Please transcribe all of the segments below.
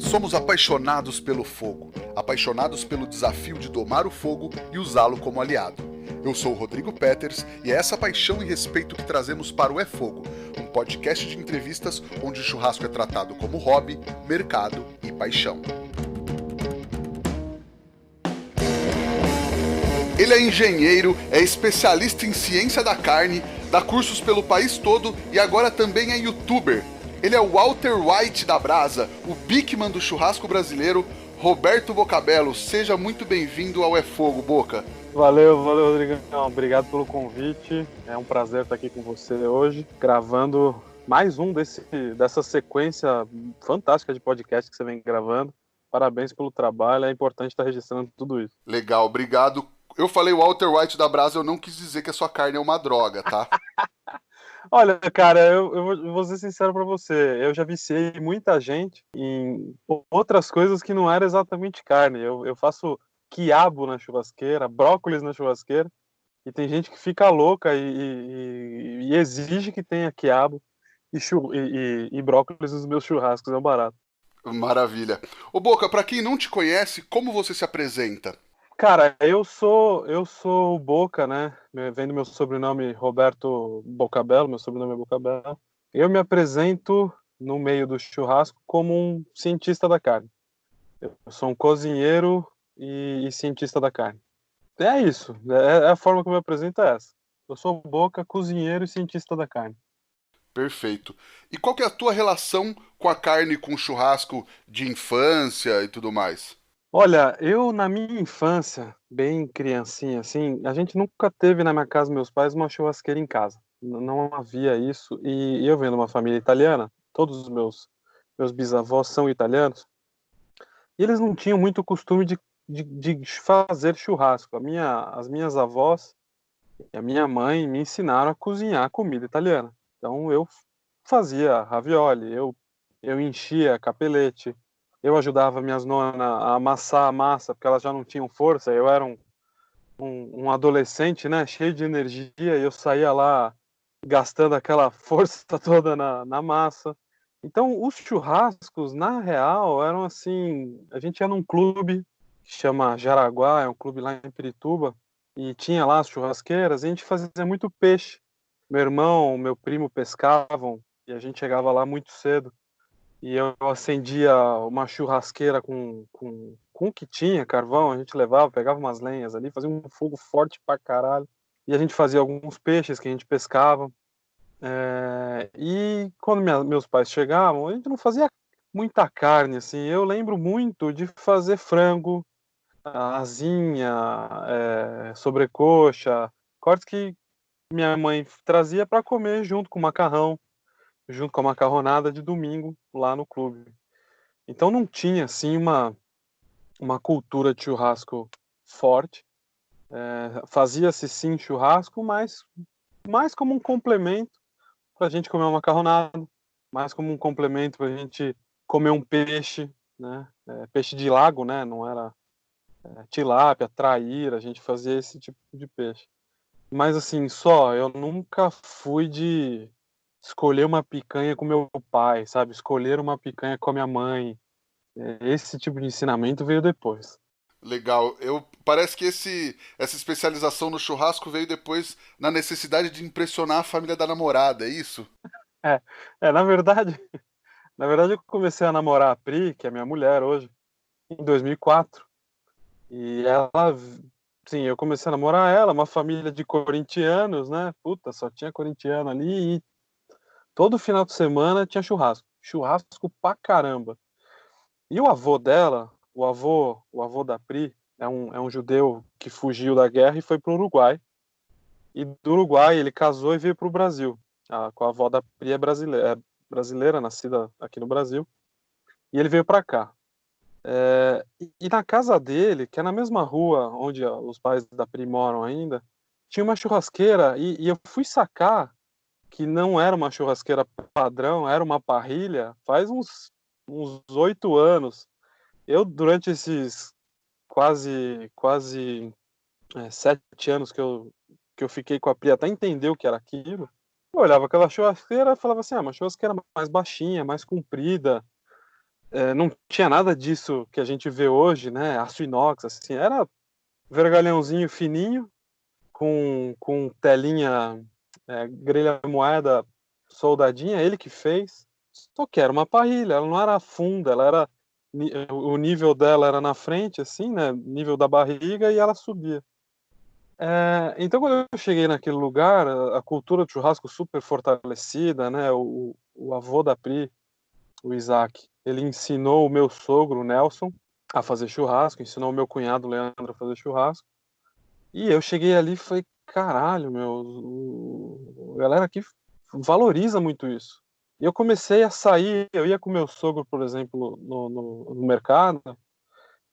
Somos apaixonados pelo fogo, apaixonados pelo desafio de domar o fogo e usá-lo como aliado. Eu sou o Rodrigo Peters e é essa paixão e respeito que trazemos para o É Fogo, um podcast de entrevistas onde o churrasco é tratado como hobby, mercado e paixão. Ele é engenheiro, é especialista em ciência da carne, dá cursos pelo país todo e agora também é youtuber. Ele é o Walter White da Brasa, o Bigman do churrasco brasileiro, Roberto Bocabello. Seja muito bem-vindo ao É Fogo, Boca. Valeu, Rodrigo. Obrigado pelo convite. É um prazer estar aqui com você hoje, gravando mais um dessa sequência fantástica de podcast que você vem gravando. Parabéns pelo trabalho, é importante estar registrando tudo isso. Legal, obrigado. Eu falei Walter White da Brasa, eu não quis dizer que a sua carne é uma droga, tá? Olha, cara, eu vou ser sincero pra você. Eu já viciei muita gente em outras coisas que não eram exatamente carne. Eu faço quiabo na churrasqueira, brócolis na churrasqueira, e tem gente que fica louca e exige que tenha quiabo e brócolis nos meus churrascos. É um barato. Maravilha. Ô Boca, pra quem não te conhece, como você se apresenta? Cara, eu sou o Boca, né? Vem do meu sobrenome Roberto Bocabello, meu sobrenome é Bocabello. Eu me apresento no meio do churrasco como um cientista da carne. Eu sou um cozinheiro e cientista da carne. É isso, a forma que eu me apresento é essa. Eu sou o Boca, cozinheiro e cientista da carne. Perfeito. E qual que é a tua relação com a carne, com o churrasco de infância e tudo mais? Olha, eu na minha infância, bem criancinha assim, a gente nunca teve na minha casa, meus pais, uma churrasqueira em casa. Não havia isso. E eu venho de uma família italiana, todos os meus bisavós são italianos, e eles não tinham muito costume de fazer churrasco. As minhas avós e a minha mãe me ensinaram a cozinhar comida italiana. Então eu fazia ravioli, eu enchia capelete, eu ajudava minhas nonas a amassar a massa, porque elas já não tinham força. Eu era um adolescente, né, cheio de energia, e eu saía lá gastando aquela força toda na massa. Então, os churrascos, na real, eram assim, a gente ia num clube que chama Jaraguá, é um clube lá em Pirituba, e tinha lá as churrasqueiras, e a gente fazia muito peixe. Meu irmão, meu primo pescavam, e a gente chegava lá muito cedo, e eu acendia uma churrasqueira com o que tinha, carvão, a gente levava, pegava umas lenhas ali, fazia um fogo forte pra caralho, e a gente fazia alguns peixes que a gente pescava. E quando meus pais chegavam, a gente não fazia muita carne, assim. Eu lembro muito de fazer frango, asinha, sobrecoxa, cortes que minha mãe trazia para comer junto com o macarrão, junto com a macarronada de domingo lá no clube. Então não tinha, assim, uma cultura de churrasco forte. Fazia-se sim churrasco, mas mais como um complemento para a gente comer uma macarronada, mais como um complemento para a gente comer um peixe, né? Peixe de lago, né? Não era tilápia, traíra, a gente fazia esse tipo de peixe. Mas assim, eu nunca fui de escolher uma picanha com meu pai, sabe? Escolher uma picanha com a minha mãe. Esse tipo de ensinamento veio depois. Legal. Parece que essa especialização no churrasco veio depois na necessidade de impressionar a família da namorada, é isso? É, na verdade, eu comecei a namorar a Pri, que é minha mulher hoje, em 2004. E ela, sim, eu comecei a namorar ela, uma família de corintianos, né? Puta, só tinha corintiano ali e todo final de semana tinha churrasco. Churrasco pra caramba. E o avô dela, o avô da Pri, é um judeu que fugiu da guerra e foi pro Uruguai. E do Uruguai ele casou e veio pro Brasil. Com a avó da Pri é brasileira, nascida aqui no Brasil. E ele veio pra cá. E na casa dele, que é na mesma rua onde os pais da Pri moram ainda, tinha uma churrasqueira e eu fui sacar que não era uma churrasqueira padrão, era uma parrilha, faz uns 8 anos. Eu, durante esses quase 7 anos que eu fiquei com a Pri até entender o que era aquilo, eu olhava aquela churrasqueira e falava assim, uma churrasqueira mais baixinha, mais comprida, não tinha nada disso que a gente vê hoje, né? Aço inox, assim, era vergalhãozinho fininho, com telinha, grelha moeda soldadinha, ele que fez. Só que era uma parrilha, ela não era funda, ela era o nível dela era na frente, assim, né? Nível da barriga e ela subia. Então, quando eu cheguei naquele lugar, a cultura do churrasco super fortalecida, né? O avô da Pri, o Isaac, ele ensinou o meu sogro, o Nelson, a fazer churrasco, ensinou o meu cunhado, o Leandro, a fazer churrasco. E eu cheguei ali e falei, caralho, a galera aqui valoriza muito isso. E eu comecei a sair, eu ia com meu sogro, por exemplo, no mercado,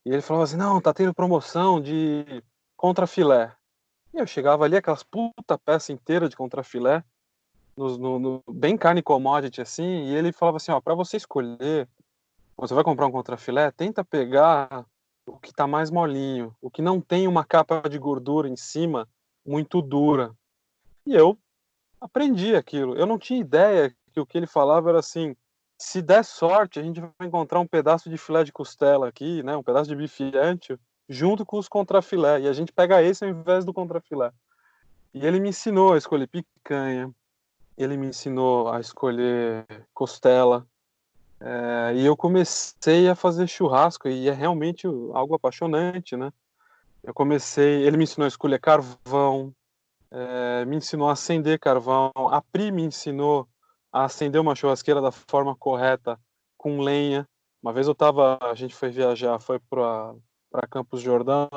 e ele falava assim, não, tá tendo promoção de contrafilé. E eu chegava ali, aquelas puta peça inteira de contrafilé, bem carne commodity assim, e ele falava assim, ó, pra você escolher, quando você vai comprar um contrafilé, tenta pegar o que tá mais molinho, o que não tem uma capa de gordura em cima muito dura. E eu aprendi aquilo. Eu não tinha ideia que o que ele falava era assim, se der sorte, a gente vai encontrar um pedaço de filé de costela aqui, né, um pedaço de bife ancho, junto com os contrafilé, e a gente pega esse ao invés do contrafilé. E ele me ensinou a escolher picanha, ele me ensinou a escolher costela, e eu comecei a fazer churrasco, e é realmente algo apaixonante, né? Ele me ensinou a escolher carvão, me ensinou a acender carvão, a Pri me ensinou a acender uma churrasqueira da forma correta, com lenha. Uma vez a gente foi viajar, foi para Campos do Jordão,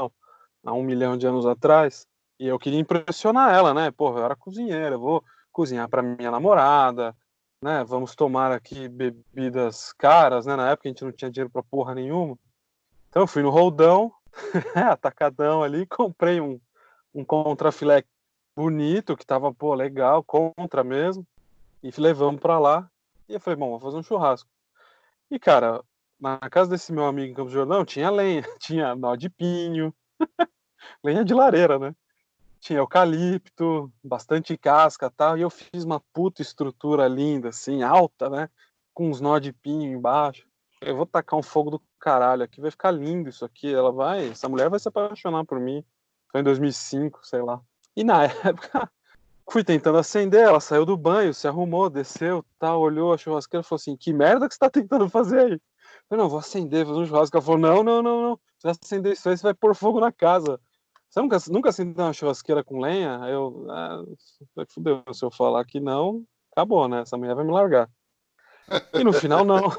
há 1 milhão de anos atrás, e eu queria impressionar ela, né? Porra, eu era cozinheira, eu vou cozinhar para minha namorada, né? Vamos tomar aqui bebidas caras, né? Na época a gente não tinha dinheiro para porra nenhuma. Então eu fui no Roldão, atacadão ali, comprei um contrafilé bonito, que tava, pô, legal, contra mesmo, e levamos para lá. E eu falei, bom, vou fazer um churrasco. E, cara, na casa desse meu amigo em Campos do Jordão, tinha lenha, tinha nó de pinho, lenha de lareira, né? Tinha eucalipto, bastante casca e tal, e eu fiz uma puta estrutura linda, assim, alta, né? Com uns nó de pinho embaixo. Eu vou tacar um fogo do caralho aqui, vai ficar lindo isso aqui. Essa mulher vai se apaixonar por mim. Foi em 2005, sei lá. E na época, fui tentando acender, ela saiu do banho, se arrumou, desceu, tal, olhou a churrasqueira e falou assim, que merda que você tá tentando fazer aí? Eu falei, não, vou acender, fazer um churrasco. Ela falou, não, não, não, não. Se você acender isso aí, você vai pôr fogo na casa. Você nunca acendeu uma churrasqueira com lenha? Aí eu, fudeu, se eu falar que não, acabou, né? Essa mulher vai me largar. E no final, não.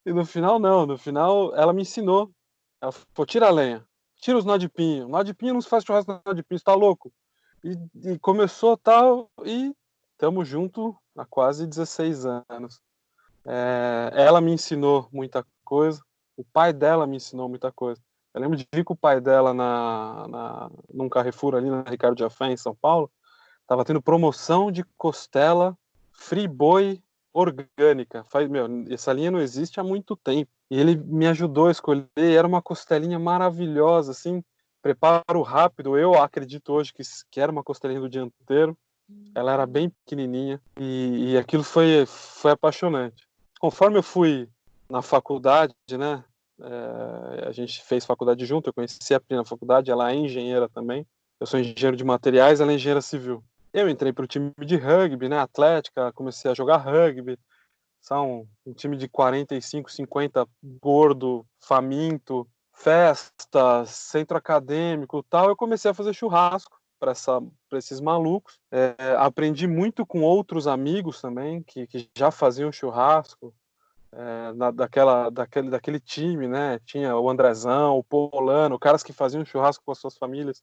E no final, não. No final, ela me ensinou. Ela falou, tira a lenha. Tira os nó de pinho. Nó de pinho não se faz churrasco com nó de pinho, você tá louco? E começou tal, e estamos juntos há quase 16 anos. Ela me ensinou muita coisa, o pai dela me ensinou muita coisa. Eu lembro de ir com o pai dela num Carrefour ali na Ricardo Jafé, em São Paulo, tava tendo promoção de costela Friboi orgânica. Essa linha não existe há muito tempo. E ele me ajudou a escolher, era uma costelinha maravilhosa, assim, preparo rápido. Eu acredito hoje que era uma costelinha do dianteiro. Ela era bem pequenininha e aquilo foi apaixonante. Conforme eu fui na faculdade, né? A gente fez faculdade junto, eu conheci a Pri na faculdade, ela é engenheira também. Eu sou engenheiro de materiais, ela é engenheira civil. Eu entrei para o time de rugby, né? Atlética, comecei a jogar rugby. São um time de 45, 50 gordo, faminto, festas, centro acadêmico, tal. Eu comecei a fazer churrasco para esses malucos. Aprendi muito com outros amigos também que já faziam churrasco. Daquele time, né? Tinha o Andrezão, o Polano, caras que faziam churrasco com as suas famílias.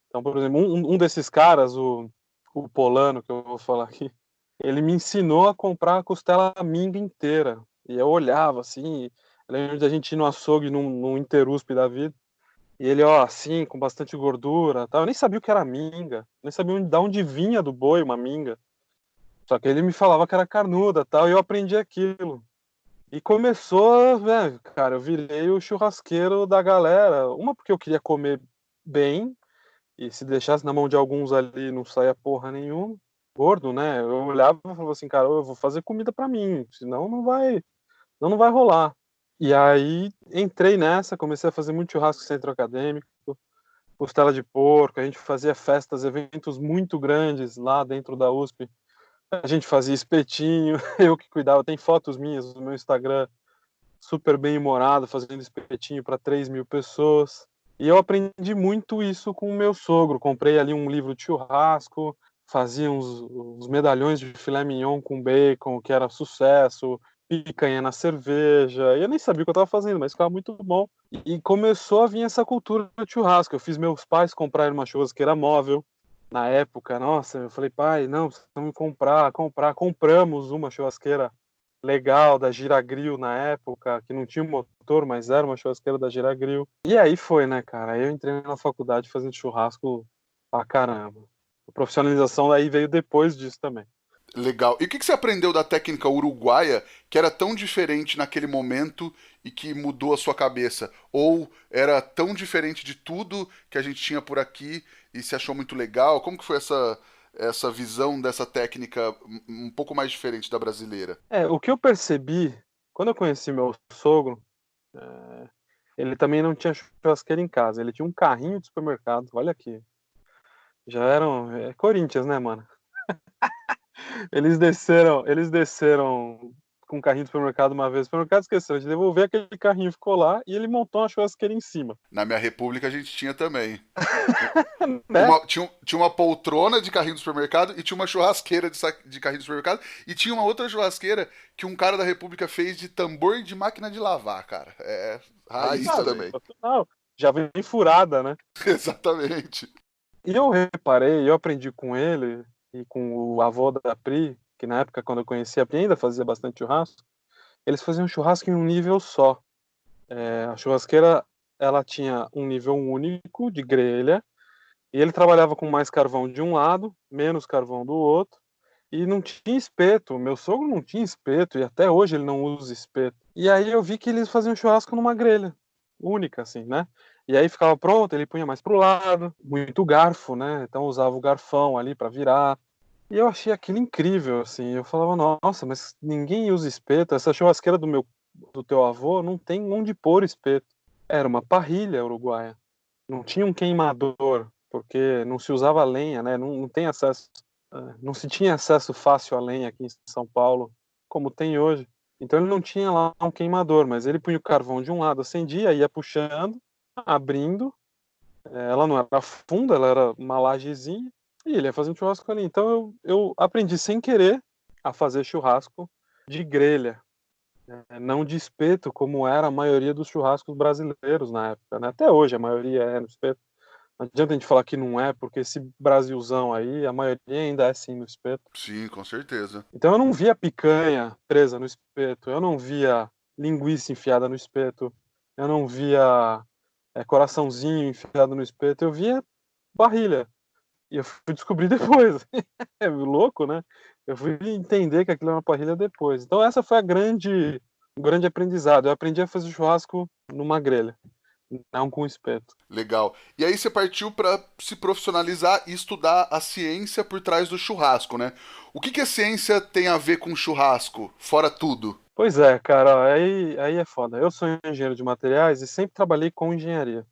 Então, por exemplo, um desses caras, o Polano, que eu vou falar aqui, ele me ensinou a comprar a costela minga inteira. E eu olhava assim, eu lembro da gente ir no açougue, num Interusp da vida, e ele, ó, assim, com bastante gordura, tal. Eu nem sabia o que era minga, nem sabia de onde vinha do boi uma minga. Só que ele me falava que era carnuda, tal, e eu aprendi aquilo. E começou, né, cara, eu virei o churrasqueiro da galera. Uma porque eu queria comer bem, e se deixasse na mão de alguns ali não saia porra nenhuma. Gordo, né? Eu olhava e falava assim, cara, eu vou fazer comida pra mim, senão não não vai rolar. E aí entrei nessa, comecei a fazer muito churrasco em centro acadêmico, costela de porco, a gente fazia festas, eventos muito grandes lá dentro da USP. A gente fazia espetinho, eu que cuidava, tem fotos minhas no meu Instagram, super bem humorado, fazendo espetinho para 3.000 pessoas. E eu aprendi muito isso com o meu sogro. Comprei ali um livro de churrasco, fazia uns medalhões de filé mignon com bacon, que era sucesso, picanha na cerveja. E eu nem sabia o que eu estava fazendo, mas ficava muito bom. E começou a vir essa cultura de churrasco. Eu fiz meus pais comprarem uma churrasqueira móvel. Na época, nossa, eu falei, pai, não, precisamos comprar. Compramos uma churrasqueira legal da Giragril na época, que não tinha motor, mas era uma churrasqueira da Giragril. E aí foi, né, cara? Eu entrei na faculdade fazendo churrasco pra caramba. A profissionalização aí veio depois disso também. Legal. E o que você aprendeu da técnica uruguaia que era tão diferente naquele momento e que mudou a sua cabeça? Ou era tão diferente de tudo que a gente tinha por aqui e se achou muito legal? Como que foi essa visão dessa técnica um pouco mais diferente da brasileira? O que eu percebi, quando eu conheci meu sogro, é, ele também não tinha churrasqueira em casa, ele tinha um carrinho de supermercado, olha aqui. Já eram. Corinthians, né, mano? Eles desceram com um carrinho do supermercado uma vez. O supermercado esqueceu de devolver, aquele carrinho ficou lá e ele montou uma churrasqueira em cima. Na minha república a gente tinha também. Né? Tinha uma poltrona de carrinho do supermercado e tinha uma churrasqueira de carrinho do supermercado e tinha uma outra churrasqueira que um cara da república fez de tambor de máquina de lavar, cara. É Aí raiz tá, também. sensacional. Já vem furada, né? Exatamente. E eu reparei, eu aprendi com ele e com o avô da Pri, que na época, quando eu conheci a Pri, ainda fazia bastante churrasco. Eles faziam churrasco em um nível só. A churrasqueira, ela tinha um nível único de grelha, e ele trabalhava com mais carvão de um lado, menos carvão do outro, e não tinha espeto. Meu sogro não tinha espeto, e até hoje ele não usa espeto. E aí eu vi que eles faziam churrasco numa grelha, única, assim, né? E aí ficava pronto, ele punha mais pro lado, muito garfo, né? Então usava o garfão ali para virar. E eu achei aquilo incrível, assim. Eu falava, nossa, mas ninguém usa espeto. Essa churrasqueira do teu avô não tem onde pôr espeto. Era uma parrilha uruguaia. Não tinha um queimador, porque não se usava lenha, né? Não tem acesso, não se tinha acesso fácil à lenha aqui em São Paulo, como tem hoje. Então ele não tinha lá um queimador, mas ele punha o carvão de um lado, acendia, ia puxando, abrindo. Ela não era funda, ela era uma lajezinha, e ele ia fazendo churrasco ali. Então eu aprendi sem querer a fazer churrasco de grelha, não de espeto, como era a maioria dos churrascos brasileiros na época, né? Até hoje a maioria é no espeto. Não adianta a gente falar que não é, porque esse Brasilzão aí, a maioria ainda é sim no espeto. Sim, com certeza. Então eu não via picanha presa no espeto, eu não via linguiça enfiada no espeto, eu não via coraçãozinho enfiado no espeto, eu via parrilha. E eu fui descobrir depois. É louco, né? Eu fui entender que aquilo era uma parrilha depois. Então essa foi o grande aprendizado. Eu aprendi a fazer churrasco numa grelha, não com espeto. Legal. E aí você partiu para se profissionalizar e estudar a ciência por trás do churrasco, né? O que a ciência tem a ver com churrasco, fora tudo? Pois é, cara, aí é foda. Eu sou engenheiro de materiais e sempre trabalhei com engenharia.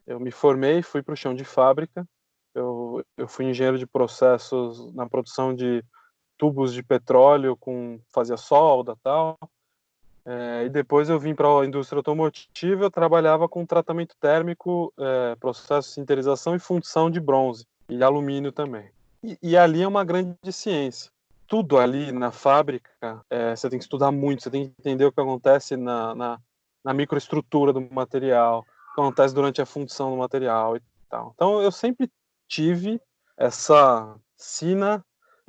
Eu me formei, fui para o chão de fábrica. Eu fui engenheiro de processos na produção de tubos de petróleo, fazia solda e tal. E depois eu vim para a indústria automotiva, eu trabalhava com tratamento térmico, processo de sinterização e fundição de bronze e alumínio também. E ali é uma grande ciência. Tudo ali na fábrica, você tem que estudar muito, você tem que entender o que acontece na microestrutura do material, o que acontece durante a fundição do material e tal. Então eu sempre tive essa sina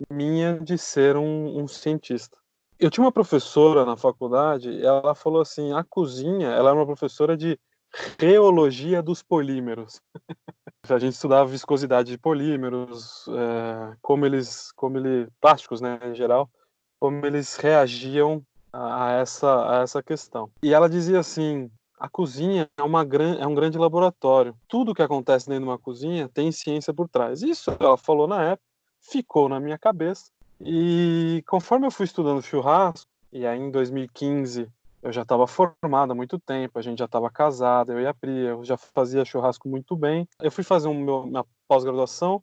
minha de ser um cientista. Eu tinha uma professora na faculdade, ela falou assim, a cozinha, ela era uma professora de reologia dos polímeros. A gente estudava viscosidade de polímeros, plásticos, né, em geral, como eles reagiam a essa questão. E ela dizia assim, a cozinha é um grande laboratório. Tudo que acontece dentro de uma cozinha tem ciência por trás. Isso ela falou na época, ficou na minha cabeça. E conforme eu fui estudando churrasco, e aí em 2015 Eu já estava formado há muito tempo, a gente já estava casado, eu e a Pri, eu já fazia churrasco muito bem. Eu fui fazer minha pós-graduação,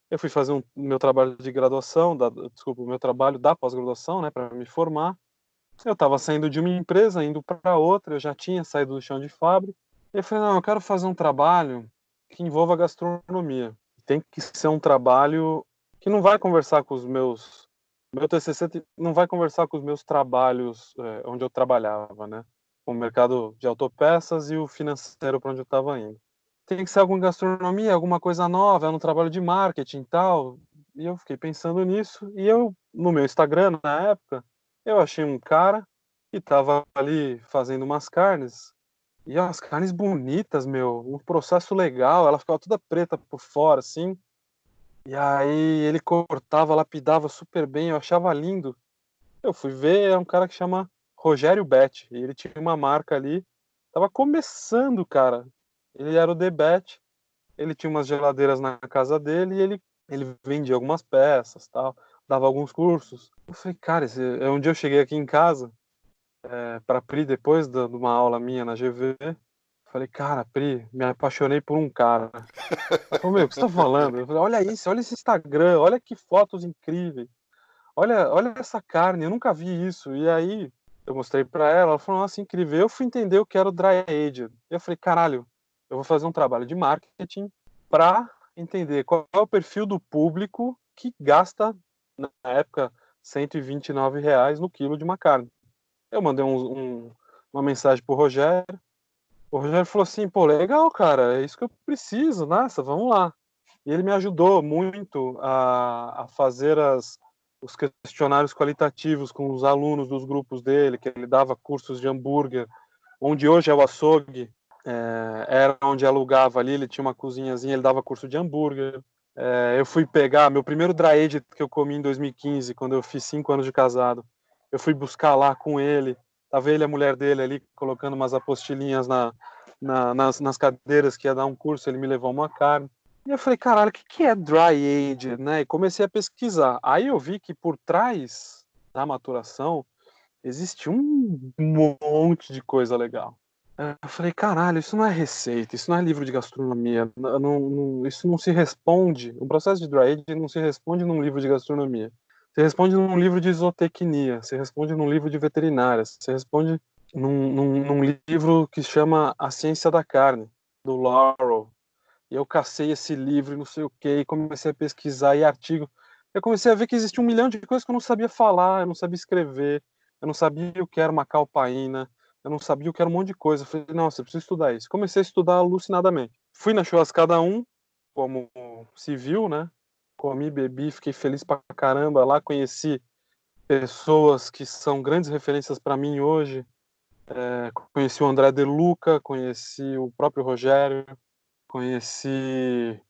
eu fui fazer meu trabalho de graduação, desculpa, o meu trabalho da pós-graduação, né, para me formar. Eu estava saindo de uma empresa, indo para outra, eu já tinha saído do chão de fábrica. E eu falei, não, eu quero fazer um trabalho que envolva gastronomia. Tem que ser um trabalho que não vai conversar com os meus... Meu TCC não vai conversar com os meus trabalhos onde eu trabalhava, né? Com o mercado de autopeças e o financeiro para onde eu estava indo. Tem que ser alguma gastronomia, alguma coisa nova, é um trabalho de marketing e tal. E eu fiquei pensando nisso. E eu, no meu Instagram, na época, eu achei um cara que estava ali fazendo umas carnes. E as carnes bonitas, meu, um processo legal, ela ficava toda preta por fora, assim. E aí ele cortava, lapidava super bem, eu achava lindo. Eu fui ver, é um cara que chama Rogério Bet, e ele tinha uma marca ali, tava começando, cara. Ele era o The Bet, ele tinha umas geladeiras na casa dele e ele vendia algumas peças, tal, dava alguns cursos. Eu falei, cara, um dia eu cheguei aqui em casa, para Pri, depois de uma aula minha na GV, falei, cara, Pri, me apaixonei por um cara. Ela falou, meu, o que você tá falando? Eu falei, olha isso, olha esse Instagram, olha que fotos incríveis. Olha essa carne, eu nunca vi isso. E aí eu mostrei pra ela, ela falou, nossa, incrível. Eu fui entender o que era o Dry Aged. Eu falei, caralho, eu vou fazer um trabalho de marketing pra entender qual é o perfil do público que gasta, na época, R$ 129 no quilo de uma carne. Eu mandei uma mensagem pro Rogério. O Rogério falou assim, pô, legal, cara, é isso que eu preciso, nossa, vamos lá. E ele me ajudou muito a fazer os questionários qualitativos com os alunos dos grupos dele, que ele dava cursos de hambúrguer, onde hoje é o açougue, era onde alugava ali, ele tinha uma cozinhazinha, ele dava curso de hambúrguer. Eu fui pegar meu primeiro dry aged que eu comi em 2015, quando eu fiz 5 anos de casado. Eu fui buscar lá com ele, tava ele e a mulher dele ali, colocando umas apostilinhas nas cadeiras que ia dar um curso, ele me levou uma carne. E eu falei, caralho, o que é dry aged, né? E comecei a pesquisar. Aí eu vi que por trás da maturação existe um monte de coisa legal. Eu falei, caralho, isso não é receita, isso não é livro de gastronomia, isso não se responde, o processo de dry aged não se responde num livro de gastronomia. Se responde num livro de zootecnia, se responde num livro de veterinária, se responde num livro que chama A Ciência da Carne, do Laurel. E eu cacei esse livro e não sei o que, e comecei a pesquisar e artigo. Eu comecei a ver que existia um milhão de coisas que eu não sabia falar, eu não sabia escrever, eu não sabia o que era uma calpaína, eu não sabia o que era um monte de coisa. Eu falei, nossa, eu preciso estudar isso. Comecei a estudar alucinadamente. Fui na Churrascada 1, como civil, né? Comi, bebi, fiquei feliz pra caramba lá, conheci pessoas que são grandes referências para mim hoje. Conheci o André De Luca, conheci o próprio Rogério, conheci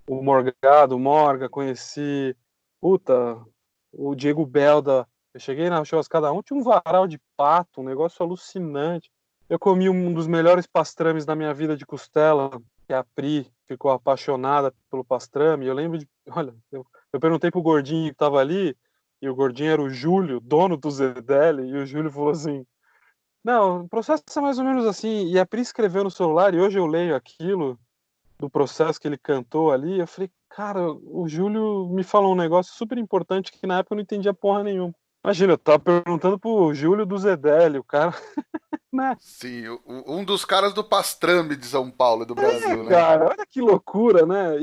o Morgado, o Morga, conheci, puta, o Diego Belda. Eu cheguei na churrascada um, tinha um varal de pato, um negócio alucinante. Eu comi um dos melhores pastrames da minha vida de costela, que a Pri ficou apaixonada pelo pastrame. Eu lembro de, olha, eu perguntei pro gordinho que tava ali, e o gordinho era o Júlio, dono do Zedeli, e o Júlio falou assim, não, o processo é mais ou menos assim, e a Pri escreveu no celular, e hoje eu leio aquilo, do processo que ele cantou ali, eu falei, cara, o Júlio me falou um negócio super importante que na época eu não entendia porra nenhuma. Imagina, eu tava perguntando pro Júlio do Zedeli, o cara, né? Sim, um dos caras do pastrame de São Paulo e do Brasil, né? Cara, olha que loucura, né?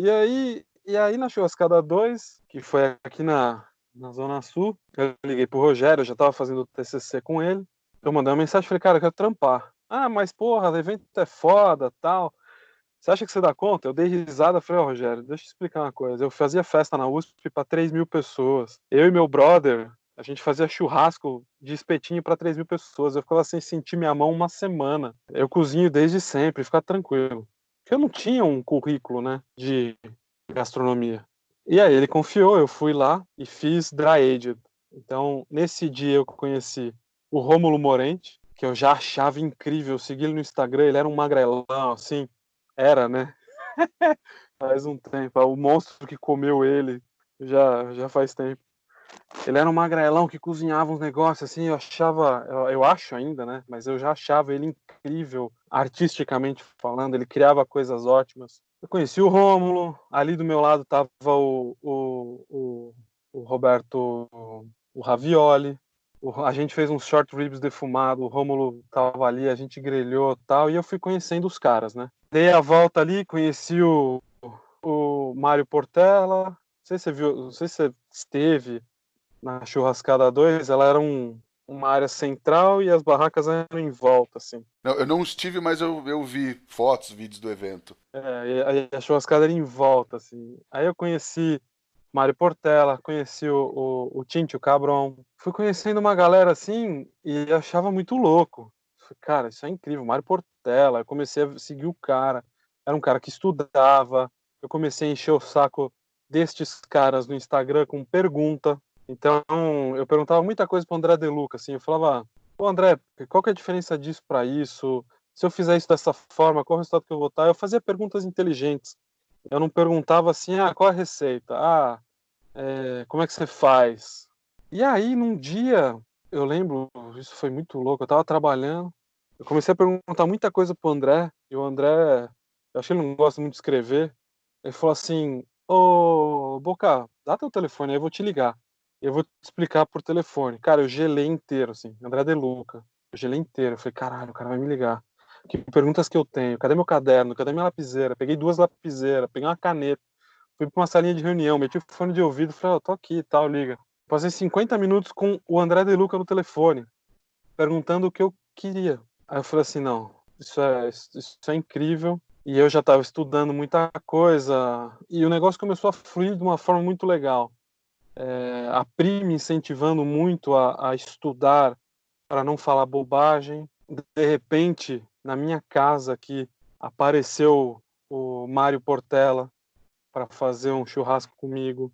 E aí na Churrascada 2, que foi aqui na Zona Sul, eu liguei pro Rogério, eu já tava fazendo o TCC com ele, eu mandei uma mensagem, falei, cara, eu quero trampar. Ah, mas porra, o evento é foda, tal. Você acha que você dá conta? Eu dei risada, falei, ó, Rogério, deixa eu te explicar uma coisa. Eu fazia festa na USP para 3.000 pessoas. Eu e meu brother, a gente fazia churrasco de espetinho para 3.000 pessoas. Eu ficava sem sentir minha mão uma semana. Eu cozinho desde sempre, fica tranquilo. Porque eu não tinha um currículo, né, de gastronomia. E aí ele confiou, eu fui lá e fiz dry aged. Então, nesse dia eu conheci o Rômulo Morente, que eu já achava incrível. Eu segui ele no Instagram, ele era um magrelão, assim, era, né? Faz um tempo. O monstro que comeu ele já faz tempo. Ele era um magrelão que cozinhava uns negócios assim, eu acho ainda, né? Mas eu já achava ele incrível, artisticamente falando, ele criava coisas ótimas. Eu conheci o Rômulo, ali do meu lado tava o Roberto, o Ravioli, a gente fez uns short ribs defumado, o Rômulo tava ali, a gente grelhou e tal, e eu fui conhecendo os caras, né? Dei a volta ali, conheci o Mário Portela, não sei se você viu, não sei se você esteve na Churrascada 2, ela era uma área central e as barracas eram em volta, assim. Não, eu não estive, mas eu vi fotos, vídeos do evento. A churrascada era em volta, assim. Aí eu conheci Mário Portela, conheci o Tintio Cabron. Fui conhecendo uma galera assim e achava muito louco. Falei, cara, isso é incrível, Mário Portela. Eu comecei a seguir o cara. Era um cara que estudava. Eu comecei a encher o saco destes caras no Instagram com pergunta. Então, eu perguntava muita coisa pro André De Luca, assim. Eu falava, pô, André, qual que é a diferença disso para isso? Se eu fizer isso dessa forma, qual é o resultado que eu vou estar? Eu fazia perguntas inteligentes. Eu não perguntava assim, qual é a receita? Como é que você faz? E aí, num dia, eu lembro, isso foi muito louco, eu tava trabalhando, eu comecei a perguntar muita coisa pro André, e o André, eu acho que ele não gosta muito de escrever, ele falou assim, ô, Boca, dá teu telefone aí, eu vou te ligar. Eu vou te explicar por telefone. Cara, eu gelei inteiro, assim, André De Luca. Eu gelei inteiro, eu falei, caralho, o cara vai me ligar. Que perguntas que eu tenho? Cadê meu caderno? Cadê minha lapiseira? Peguei 2 lapiseiras, peguei uma caneta. Fui pra uma salinha de reunião, meti o fone de ouvido, falei, tô aqui e tal, liga. Passei 50 minutos com o André De Luca no telefone, perguntando o que eu queria. Aí eu falei assim, não, isso é incrível. E eu já estava estudando muita coisa, e o negócio começou a fluir de uma forma muito legal. A Pri me incentivando muito a estudar para não falar bobagem. De repente, na minha casa aqui, apareceu o Mário Portela para fazer um churrasco comigo.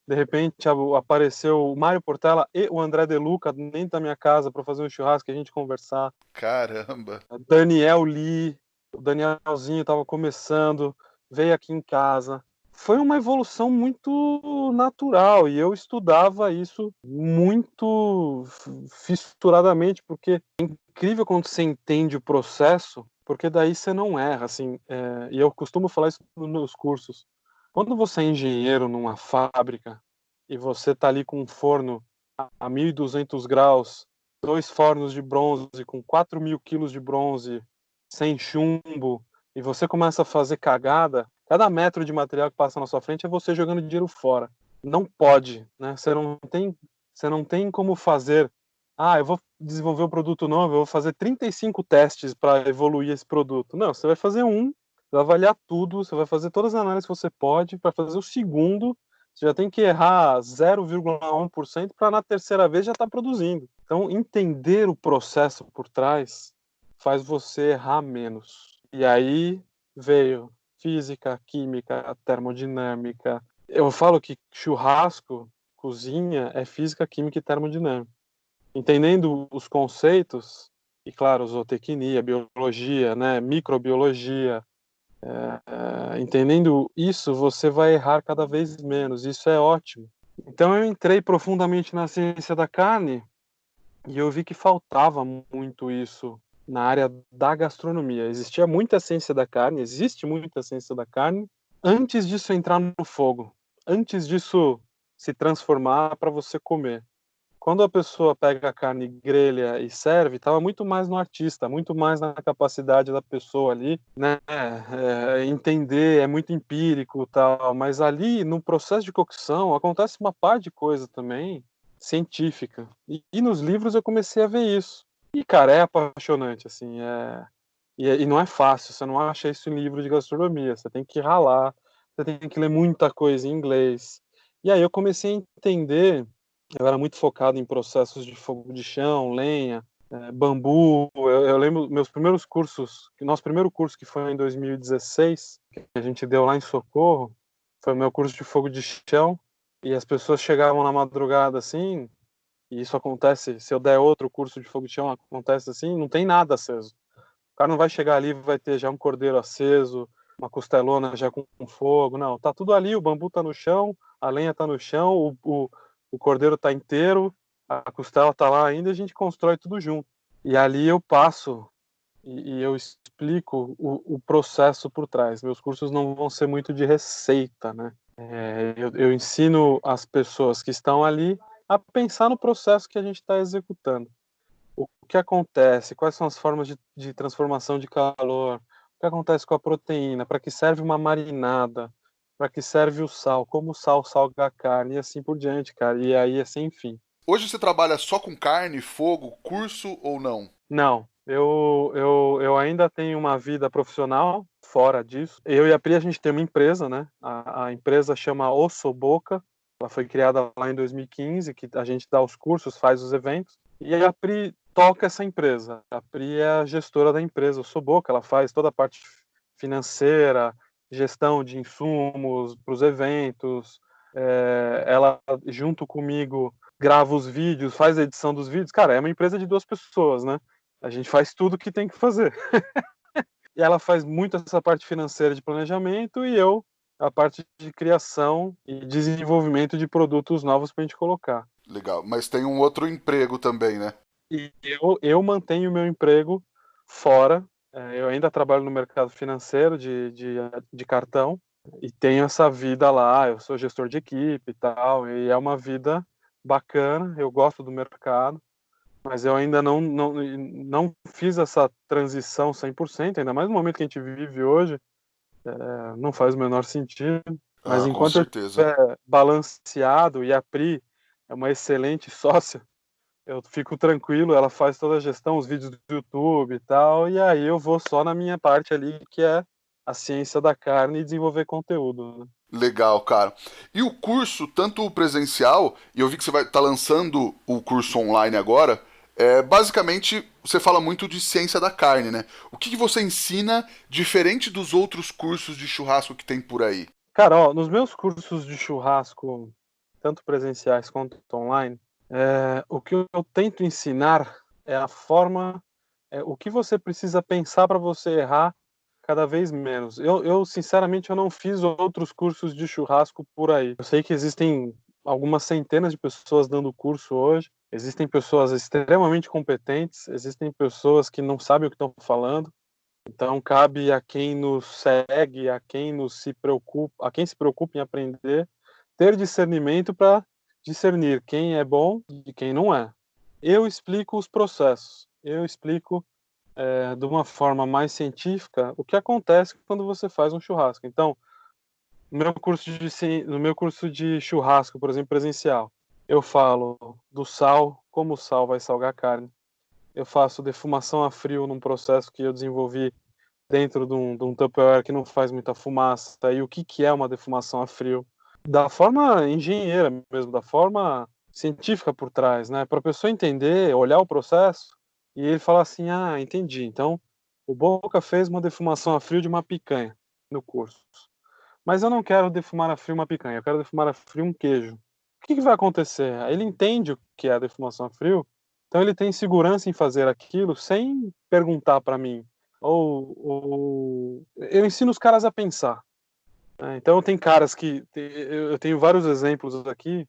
De repente apareceu o Mário Portela e o André De Luca dentro da minha casa para fazer um churrasco e a gente conversar. Caramba! Daniel Lee, o Danielzinho estava começando, veio aqui em casa. Foi uma evolução muito natural e eu estudava isso muito fissuradamente, porque é incrível quando você entende o processo, porque daí você não erra, assim, e eu costumo falar isso nos cursos. Quando você é engenheiro numa fábrica e você está ali com um forno a 1.200 graus, 2 fornos de bronze com 4.000 quilos de bronze, sem chumbo, e você começa a fazer cagada, cada metro de material que passa na sua frente é você jogando dinheiro fora. Não pode, né? Você não tem como fazer. Eu vou desenvolver um produto novo, eu vou fazer 35 testes para evoluir esse produto. Não, você vai fazer um, vai avaliar tudo, você vai fazer todas as análises que você pode para fazer o segundo. Você já tem que errar 0,1% para na terceira vez já estar produzindo. Então, entender o processo por trás faz você errar menos. E aí veio física, química, termodinâmica. Eu falo que churrasco, cozinha, é física, química e termodinâmica. Entendendo os conceitos, e claro, zootecnia, biologia, né, microbiologia, entendendo isso, você vai errar cada vez menos. Isso é ótimo. Então eu entrei profundamente na ciência da carne e eu vi que faltava muito isso na área da gastronomia. Existia muita ciência da carne, existe muita ciência da carne, antes disso entrar no fogo, antes disso se transformar para você comer. Quando a pessoa pega a carne, grelha e serve, estava muito mais no artista, muito mais na capacidade da pessoa ali, né? Entender, é muito empírico, tal. Mas ali no processo de cocção acontece uma par de coisa também científica. E nos livros eu comecei a ver isso. E cara, é apaixonante, assim. E não é fácil. Você não acha isso em livro de gastronomia. Você tem que ralar. Você tem que ler muita coisa em inglês. E aí eu comecei a entender. Eu era muito focado em processos de fogo de chão, lenha, bambu. Eu lembro meus primeiros cursos, nosso primeiro curso que foi em 2016, que a gente deu lá em Socorro, foi o meu curso de fogo de chão. E as pessoas chegavam na madrugada assim, e isso acontece, se eu der outro curso de fogo de chão, acontece assim, não tem nada aceso. O cara não vai chegar ali, vai ter já um cordeiro aceso, uma costelona já com fogo, não, tá tudo ali, o bambu tá no chão, a lenha tá no chão, o cordeiro está inteiro, a costela está lá ainda, e a gente constrói tudo junto. E ali eu passo e eu explico o processo por trás. Meus cursos não vão ser muito de receita, né? Eu ensino as pessoas que estão ali a pensar no processo que a gente está executando. O que acontece, quais são as formas de transformação de calor, o que acontece com a proteína, para que serve uma marinada, para que serve o sal, como o sal salga a carne e assim por diante, cara. E aí, assim, enfim. Hoje você trabalha só com carne, fogo, curso ou não? Não, eu ainda tenho uma vida profissional fora disso. Eu e a Pri, a gente tem uma empresa, né? A empresa chama Ossoboca. Ela foi criada lá em 2015, que a gente dá os cursos, faz os eventos. E a Pri toca essa empresa. A Pri é a gestora da empresa Ossoboca. Ela faz toda a parte financeira, gestão de insumos para os eventos. Ela, junto comigo, grava os vídeos, faz a edição dos vídeos. Cara, é uma empresa de 2 pessoas, né? A gente faz tudo o que tem que fazer. E ela faz muito essa parte financeira de planejamento e eu a parte de criação e desenvolvimento de produtos novos para a gente colocar. Legal, mas tem um outro emprego também, né? E eu mantenho o meu emprego fora. Eu ainda trabalho no mercado financeiro de cartão e tenho essa vida lá. Eu sou gestor de equipe e tal, e é uma vida bacana. Eu gosto do mercado. Mas eu ainda não fiz essa transição 100%, ainda mais no momento que a gente vive hoje, não faz o menor sentido. Mas Ah, com enquanto eu certeza. estiver balanceado e a Pri é uma excelente sócia, eu fico tranquilo, ela faz toda a gestão, os vídeos do YouTube e tal, e aí eu vou só na minha parte ali, que é a ciência da carne e desenvolver conteúdo, né? Legal, cara. E o curso, tanto o presencial, e eu vi que você vai estar lançando o curso online agora, basicamente você fala muito de ciência da carne, né? O que você ensina diferente dos outros cursos de churrasco que tem por aí? Cara, ó, nos meus cursos de churrasco, tanto presenciais quanto online, o que eu tento ensinar é a forma, o que você precisa pensar para você errar cada vez menos. Sinceramente, eu não fiz outros cursos de churrasco por aí. Eu sei que existem algumas centenas de pessoas dando curso hoje, existem pessoas extremamente competentes, existem pessoas que não sabem o que estão falando. Então cabe a quem nos segue, a quem se preocupa em aprender, ter discernimento para discernir quem é bom de quem não é. Eu explico os processos, eu explico de uma forma mais científica o que acontece quando você faz um churrasco. Então, no meu curso de churrasco, por exemplo, presencial, eu falo do sal, como o sal vai salgar a carne. Eu faço defumação a frio num processo que eu desenvolvi dentro de um Tupperware que não faz muita fumaça, e o que é uma defumação a frio. Da forma engenheira mesmo, da forma científica por trás, né? Para a pessoa entender, olhar o processo e ele falar assim: ah, entendi. Então, o Boca fez uma defumação a frio de uma picanha no curso. Mas eu não quero defumar a frio uma picanha, eu quero defumar a frio um queijo. O que vai acontecer? Ele entende o que é a defumação a frio, então ele tem segurança em fazer aquilo sem perguntar para mim. Ou eu ensino os caras a pensar, né? Então tem caras que eu tenho vários exemplos aqui,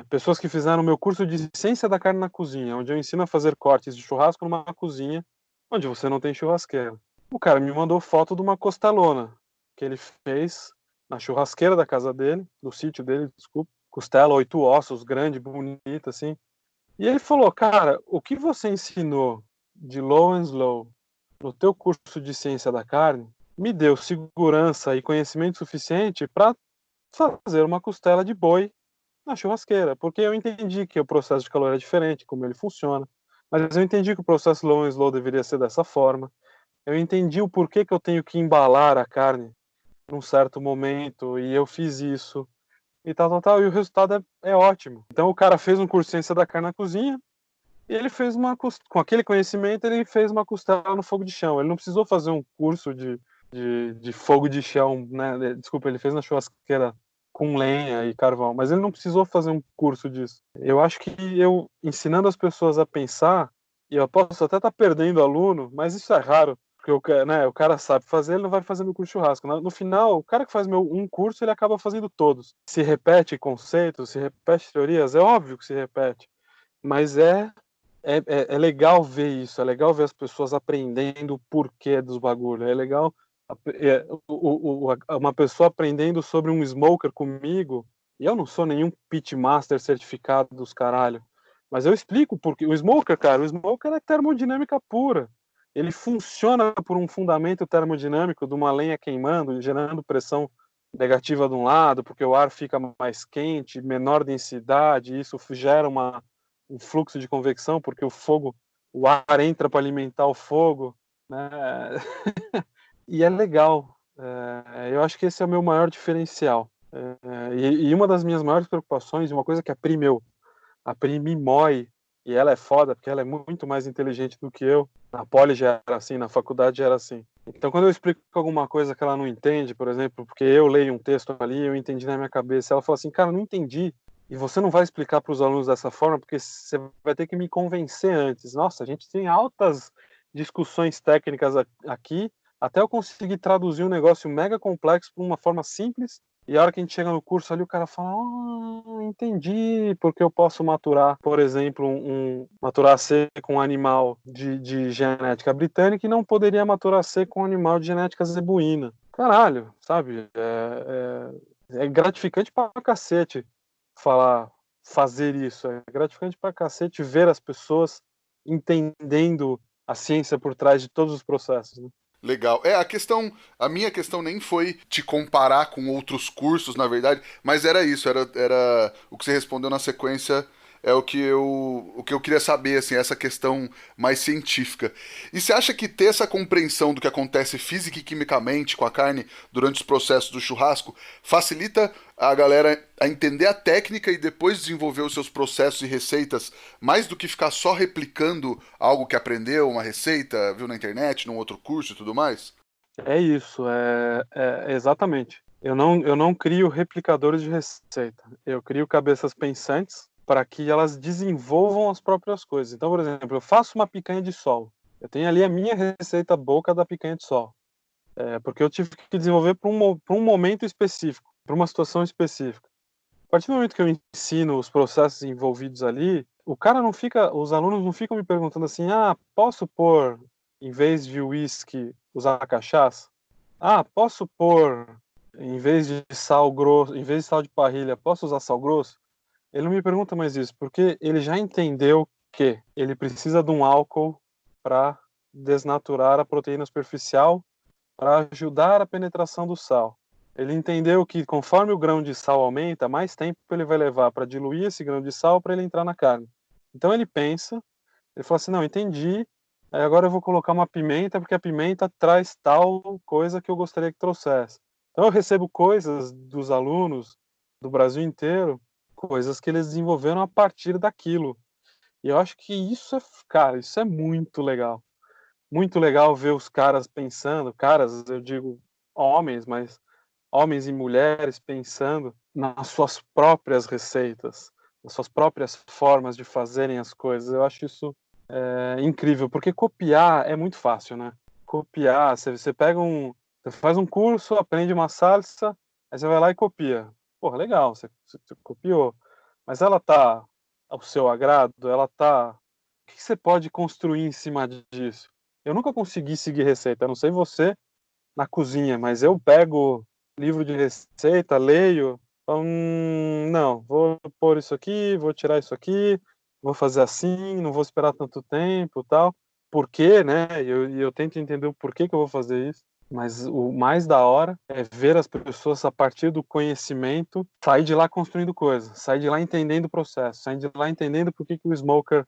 pessoas que fizeram o meu curso de ciência da carne na cozinha, onde eu ensino a fazer cortes de churrasco numa cozinha onde você não tem churrasqueira. O cara me mandou foto de uma costelona que ele fez na churrasqueira da casa dele, do sítio dele, desculpa, costela 8 ossos, grande, bonita assim. E ele falou: cara, o que você ensinou de low and slow no teu curso de ciência da carne me deu segurança e conhecimento suficiente para fazer uma costela de boi na churrasqueira, porque eu entendi que o processo de calor é diferente, como ele funciona, mas eu entendi que o processo low and slow deveria ser dessa forma. Eu entendi o porquê que eu tenho que embalar a carne num certo momento, e eu fiz isso, e tal, e o resultado é ótimo. Então o cara fez um curso de ciência da carne na cozinha, e ele fez com aquele conhecimento, ele fez uma costela no fogo de chão. Ele não precisou fazer um curso de fogo de chão, né? Desculpa, ele fez na churrasqueira com lenha e carvão, mas ele não precisou fazer um curso disso. Eu acho que ensinando as pessoas a pensar, e eu posso até estar perdendo aluno, mas isso é raro, por porque o cara sabe fazer, ele não vai fazendo o curso de churrasco. No final, o cara que faz um curso, ele acaba fazendo todos. Se repete conceitos, se repete teorias, é óbvio que se repete. Mas é legal ver isso, é legal ver as pessoas aprendendo o porquê dos bagulhos. É legal uma pessoa aprendendo sobre um smoker comigo, e eu não sou nenhum pitmaster certificado dos caralho, mas eu explico porque o smoker, cara, o smoker é termodinâmica pura. Ele funciona por um fundamento termodinâmico de uma lenha queimando, gerando pressão negativa de um lado, porque o ar fica mais quente, menor densidade, e isso gera um fluxo de convecção, porque o ar entra para alimentar o fogo, né? E é legal. Eu acho que esse é o meu maior diferencial. E uma das minhas maiores preocupações, uma coisa que a Pri me mói, e ela é foda, porque ela é muito mais inteligente do que eu. Na poli já era assim, na faculdade já era assim. Então, quando eu explico alguma coisa que ela não entende, por exemplo, porque eu leio um texto ali, eu entendi na minha cabeça, ela fala assim, cara, não entendi. E você não vai explicar para os alunos dessa forma, porque você vai ter que me convencer antes. Nossa, a gente tem altas discussões técnicas aqui, até eu conseguir traduzir um negócio mega complexo para uma forma simples. E a hora que a gente chega no curso ali, o cara fala, entendi, porque eu posso maturar, por exemplo, maturar C com um animal de genética britânica e não poderia maturar C com um animal de genética zebuína. Caralho, sabe? É gratificante pra cacete fazer isso. É gratificante pra cacete ver as pessoas entendendo a ciência por trás de todos os processos, né? Legal. A minha questão nem foi te comparar com outros cursos, na verdade, mas era isso, era o que você respondeu na sequência é o que eu queria saber, assim, essa questão mais científica. E você acha que ter essa compreensão do que acontece física e quimicamente com a carne durante os processos do churrasco facilita a galera a entender a técnica e depois desenvolver os seus processos e receitas, mais do que ficar só replicando algo que aprendeu, uma receita, viu na internet, num outro curso e tudo mais? É isso, exatamente. Eu não crio replicadores de receita. Eu crio cabeças pensantes para que elas desenvolvam as próprias coisas. Então, por exemplo, eu faço uma picanha de sol. Eu tenho ali a minha receita boca da picanha de sol. Porque eu tive que desenvolver para um momento específico, para uma situação específica. A partir do momento que eu ensino os processos envolvidos ali, os alunos não ficam me perguntando assim, posso pôr, em vez de uísque, usar cachaça? Posso pôr, em vez de sal grosso, em vez de sal de parrilha, posso usar sal grosso? Ele não me pergunta mais isso, porque ele já entendeu que ele precisa de um álcool para desnaturar a proteína superficial, para ajudar a penetração do sal. Ele entendeu que conforme o grão de sal aumenta, mais tempo ele vai levar para diluir esse grão de sal para ele entrar na carne. Então ele pensa, ele fala assim, não, entendi, aí agora eu vou colocar uma pimenta, porque a pimenta traz tal coisa que eu gostaria que trouxesse. Então eu recebo coisas dos alunos do Brasil inteiro, coisas que eles desenvolveram a partir daquilo. E eu acho que cara, isso é muito legal. Muito legal ver os caras pensando, caras, eu digo homens, mas homens e mulheres pensando nas suas próprias receitas, nas suas próprias formas de fazerem as coisas. Eu acho isso incrível, porque copiar é muito fácil, né? Copiar, você você faz um curso, aprende uma salsa, aí você vai lá e copia. Porra, legal, você copiou. Mas ela tá ao seu agrado? O que você pode construir em cima disso? Eu nunca consegui seguir receita, não sei você na cozinha, mas eu pego livro de receita, leio, falo, não, vou pôr isso aqui, vou tirar isso aqui, vou fazer assim, não vou esperar tanto tempo, tal. Por quê, né? Eu tento entender o porquê que eu vou fazer isso. Mas o mais da hora é ver as pessoas, a partir do conhecimento, sair de lá construindo coisas, sair de lá entendendo o processo, sair de lá entendendo por que o smoker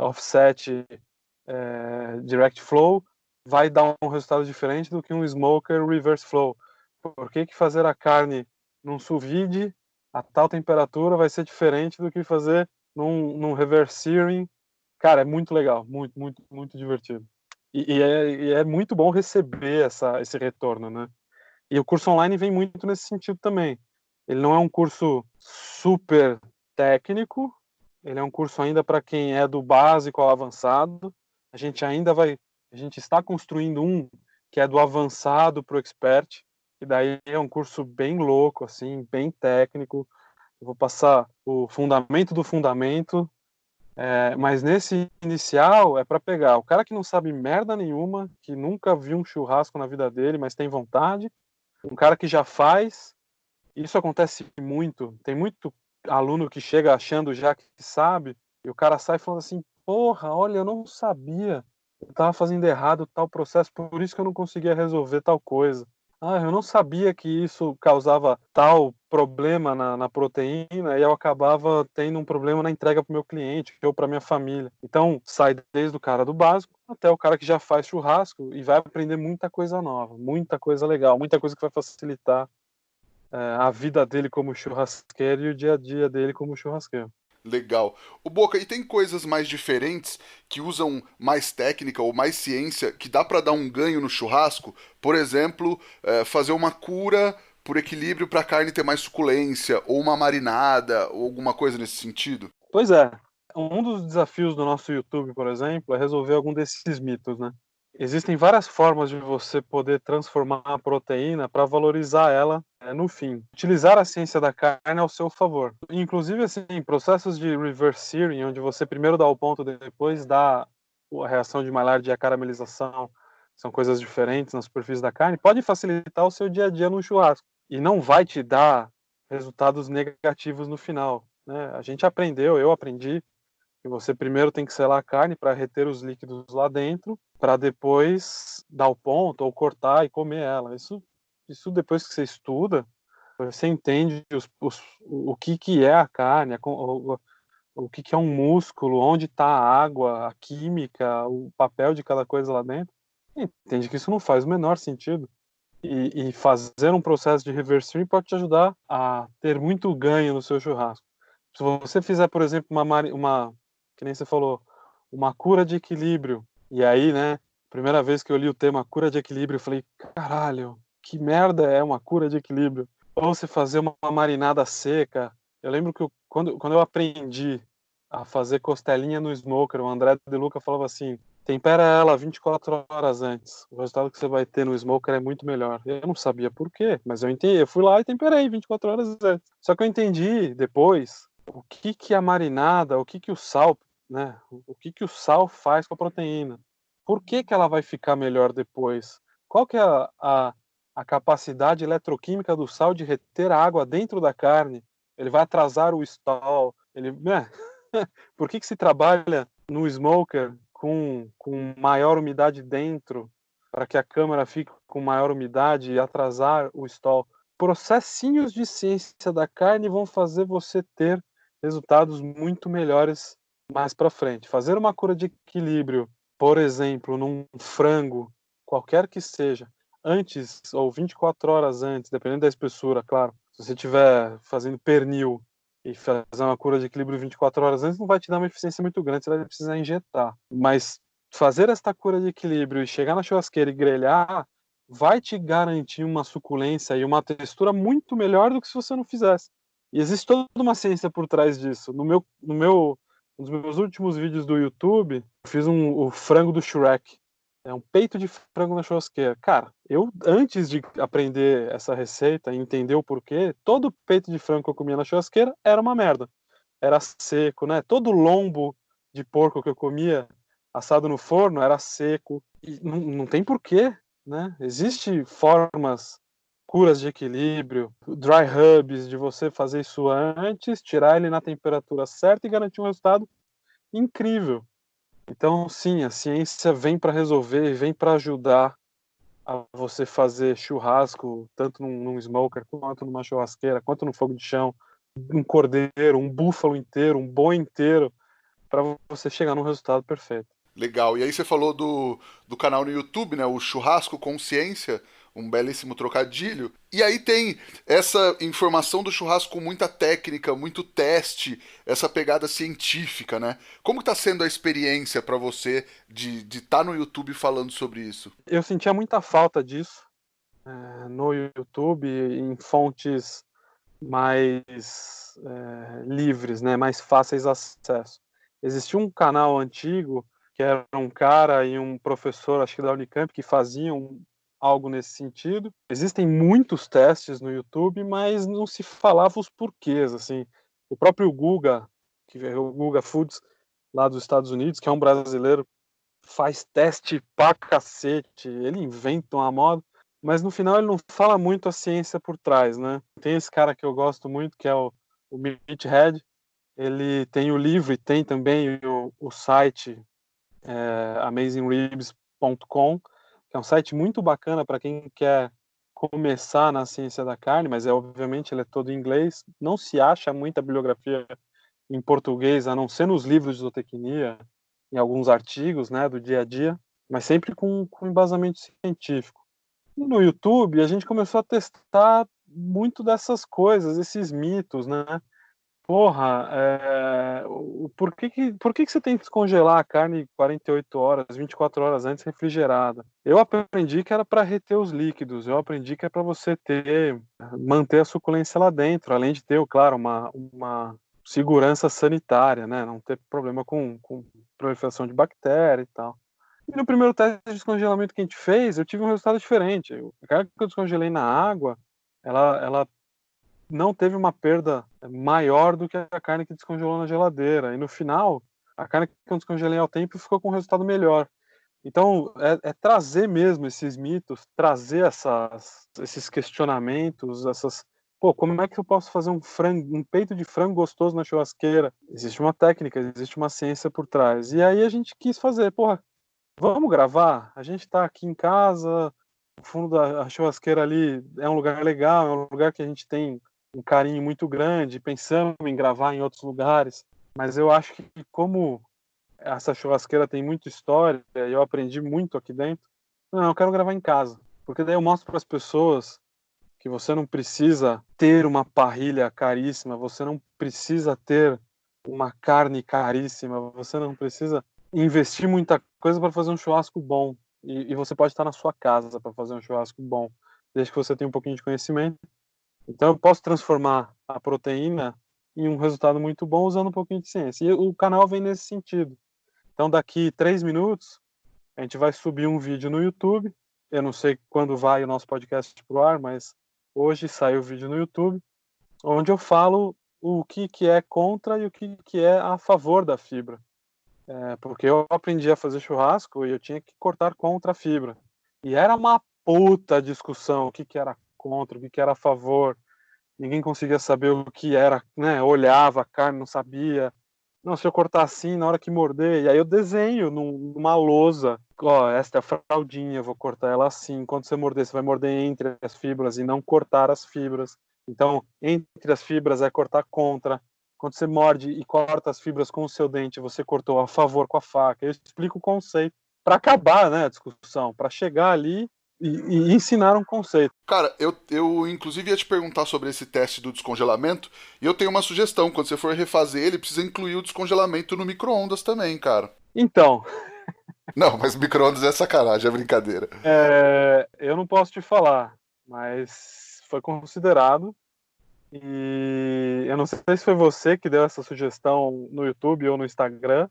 offset direct flow vai dar um resultado diferente do que um smoker reverse flow. Por que fazer a carne num sous vide a tal temperatura vai ser diferente do que fazer num reverse searing? Cara, é muito legal, muito, muito, muito divertido. E é muito bom receber esse retorno, né? E o curso online vem muito nesse sentido também. Ele não é um curso super técnico, ele é um curso ainda para quem é do básico ao avançado. A gente ainda vai A gente está construindo um que é do avançado para o expert, e daí é um curso bem louco, assim, bem técnico. Eu vou passar o fundamento do fundamento, mas nesse inicial é para pegar o cara que não sabe merda nenhuma, que nunca viu um churrasco na vida dele, mas tem vontade, um cara que já faz. Isso acontece muito. Tem muito aluno que chega achando já que sabe, e o cara sai falando assim: porra, olha, eu não sabia. Eu estava fazendo errado tal processo, por isso que eu não conseguia resolver tal coisa. Ah, eu não sabia que isso causava tal problema na proteína e eu acabava tendo um problema na entrega para o meu cliente ou para minha família. Então, sai desde o cara do básico até o cara que já faz churrasco e vai aprender muita coisa nova, muita coisa legal, muita coisa que vai facilitar a vida dele como churrasqueiro e o dia a dia dele como churrasqueiro. Legal. O Boca, e tem coisas mais diferentes que usam mais técnica ou mais ciência que dá para dar um ganho no churrasco? Por exemplo, fazer uma cura por equilíbrio para a carne ter mais suculência, ou uma marinada, ou alguma coisa nesse sentido? Pois é, um dos desafios do nosso YouTube, por exemplo, é resolver algum desses mitos, né? Existem várias formas de você poder transformar a proteína para valorizar ela no fim. Utilizar a ciência da carne ao seu favor. Inclusive, assim, processos de reverse searing, onde você primeiro dá o ponto, depois dá a reação de Maillard e a caramelização, são coisas diferentes na superfície da carne, pode facilitar o seu dia a dia no churrasco. E não vai te dar resultados negativos no final, né? A gente aprendeu, eu aprendi, que você primeiro tem que selar a carne para reter os líquidos lá dentro, para depois dar o ponto ou cortar e comer ela. Isso depois que você estuda, você entende o que é a carne, o que é um músculo, onde está a água, a química, o papel de cada coisa lá dentro. E entende que isso não faz o menor sentido. E fazer um processo de reverse stream pode te ajudar a ter muito ganho no seu churrasco. Se você fizer, por exemplo, que nem você falou, uma cura de equilíbrio, e aí, né, primeira vez que eu li o tema cura de equilíbrio, eu falei, caralho, que merda é uma cura de equilíbrio? Ou você fazer uma marinada seca. Eu lembro que quando eu aprendi a fazer costelinha no smoker, o André De Luca falava assim: tempera ela 24 horas antes. O resultado que você vai ter no smoker é muito melhor. Eu não sabia por quê, mas eu entendi. Eu fui lá e temperei 24 horas antes. Só que eu entendi depois o que que a marinada, o que que o sal, né? O que que o sal faz com a proteína. Por que que ela vai ficar melhor depois? Qual que é a capacidade eletroquímica do sal de reter a água dentro da carne? Ele vai atrasar o stall. Né? Por que que se trabalha no smoker com maior umidade dentro, para que a câmara fique com maior umidade e atrasar o stall? Processinhos de ciência da carne vão fazer você ter resultados muito melhores mais para frente. Fazer uma cura de equilíbrio, por exemplo, num frango, qualquer que seja, antes ou 24 horas antes, dependendo da espessura, claro. Se você estiver fazendo pernil e fazer uma cura de equilíbrio 24 horas antes, não vai te dar uma eficiência muito grande, você vai precisar injetar. Mas fazer esta cura de equilíbrio e chegar na churrasqueira e grelhar vai te garantir uma suculência e uma textura muito melhor do que se você não fizesse. E existe toda uma ciência por trás disso. Um dos meus últimos vídeos do YouTube, eu fiz o frango do Shrek. É um peito de frango na churrasqueira. Cara, eu, antes de aprender essa receita e entender o porquê, todo peito de frango que eu comia na churrasqueira era uma merda. Era seco, né? Todo lombo de porco que eu comia assado no forno era seco. E não tem porquê, né? Existem formas, curas de equilíbrio, dry rubs, de você fazer isso antes, tirar ele na temperatura certa e garantir um resultado incrível. Então, sim, a ciência vem para resolver, vem para ajudar a você fazer churrasco, tanto num smoker, quanto numa churrasqueira, quanto no fogo de chão, um cordeiro, um búfalo inteiro, um boi inteiro, para você chegar num resultado perfeito. Legal. E aí você falou do canal no YouTube, né? O Churrasco Consciência, um belíssimo trocadilho. E aí tem essa informação do churrasco com muita técnica, muito teste, essa pegada científica, né? Como está sendo a experiência para você de estar no YouTube falando sobre isso? Eu sentia muita falta disso no YouTube, em fontes mais livres, né, mais fáceis de acesso. Existia um canal antigo que era um cara e um professor, acho que da Unicamp, que faziam algo nesse sentido. Existem muitos testes no YouTube, mas não se falava os porquês, assim. O próprio Guga, que é o Guga Foods, lá dos Estados Unidos, que é um brasileiro, faz teste pra cacete, ele inventa uma moda, mas no final ele não fala muito a ciência por trás, né? Tem esse cara que eu gosto muito, que é o Meathead, ele tem o livro e tem também o site AmazingRibs.com, que é um site muito bacana para quem quer começar na ciência da carne, mas obviamente ele é todo em inglês, não se acha muita bibliografia em português, a não ser nos livros de zootecnia, em alguns artigos, né, do dia a dia, mas sempre com embasamento científico. E no YouTube, a gente começou a testar muito dessas coisas, esses mitos, né? Porra, por que que você tem que descongelar a carne 48 horas, 24 horas antes refrigerada? Eu aprendi que era para reter os líquidos, eu aprendi que é para você manter a suculência lá dentro, além de ter, claro, uma segurança sanitária, né? Não ter problema com proliferação de bactéria e tal. E no primeiro teste de descongelamento que a gente fez, eu tive um resultado diferente. A carne que eu descongelei na água, ela não teve uma perda maior do que a carne que descongelou na geladeira. E no final, a carne que eu descongelei ao tempo ficou com um resultado melhor. Então, é trazer mesmo esses mitos, trazer esses questionamentos, Pô, como é que eu posso fazer um peito de frango gostoso na churrasqueira? Existe uma técnica, existe uma ciência por trás. E aí a gente quis fazer, porra, vamos gravar? A gente tá aqui em casa, o fundo da churrasqueira ali é um lugar legal, é um lugar que a gente tem um carinho muito grande, pensamos em gravar em outros lugares, mas eu acho que como essa churrasqueira tem muita história e eu aprendi muito aqui dentro, não, eu quero gravar em casa, porque daí eu mostro para as pessoas que você não precisa ter uma parrilha caríssima, você não precisa ter uma carne caríssima, você não precisa investir muita coisa para fazer um churrasco bom. E você pode estar na sua casa para fazer um churrasco bom, desde que você tenha um pouquinho de conhecimento. Então eu posso transformar a proteína em um resultado muito bom usando um pouquinho de ciência. E o canal vem nesse sentido. Então daqui 3 minutos a gente vai subir um vídeo no YouTube. Eu não sei quando vai o nosso podcast pro ar, mas hoje saiu o vídeo no YouTube, onde eu falo o que é contra e o que é a favor da fibra. Porque eu aprendi a fazer churrasco e eu tinha que cortar contra a fibra. E era uma puta discussão, o que era contra, o que era a favor. Ninguém conseguia saber o que era, né? Olhava a carne, não sabia. Não, se eu cortar assim, na hora que morder, e aí eu desenho numa lousa, ó, esta é a fraldinha, eu vou cortar ela assim. Quando você morder, você vai morder entre as fibras e não cortar as fibras. Então, entre as fibras é cortar contra. Quando você morde e corta as fibras com o seu dente, você cortou a favor com a faca. Eu explico o conceito para acabar, né, a discussão, para chegar ali e ensinar um conceito. Cara, eu inclusive ia te perguntar sobre esse teste do descongelamento, e eu tenho uma sugestão. Quando você for refazer ele, precisa incluir o descongelamento no micro-ondas também, cara. Então, Não, mas micro-ondas é sacanagem, é brincadeira. eu não posso te falar, mas foi considerado. E eu não sei se foi você que deu essa sugestão no YouTube ou no Instagram,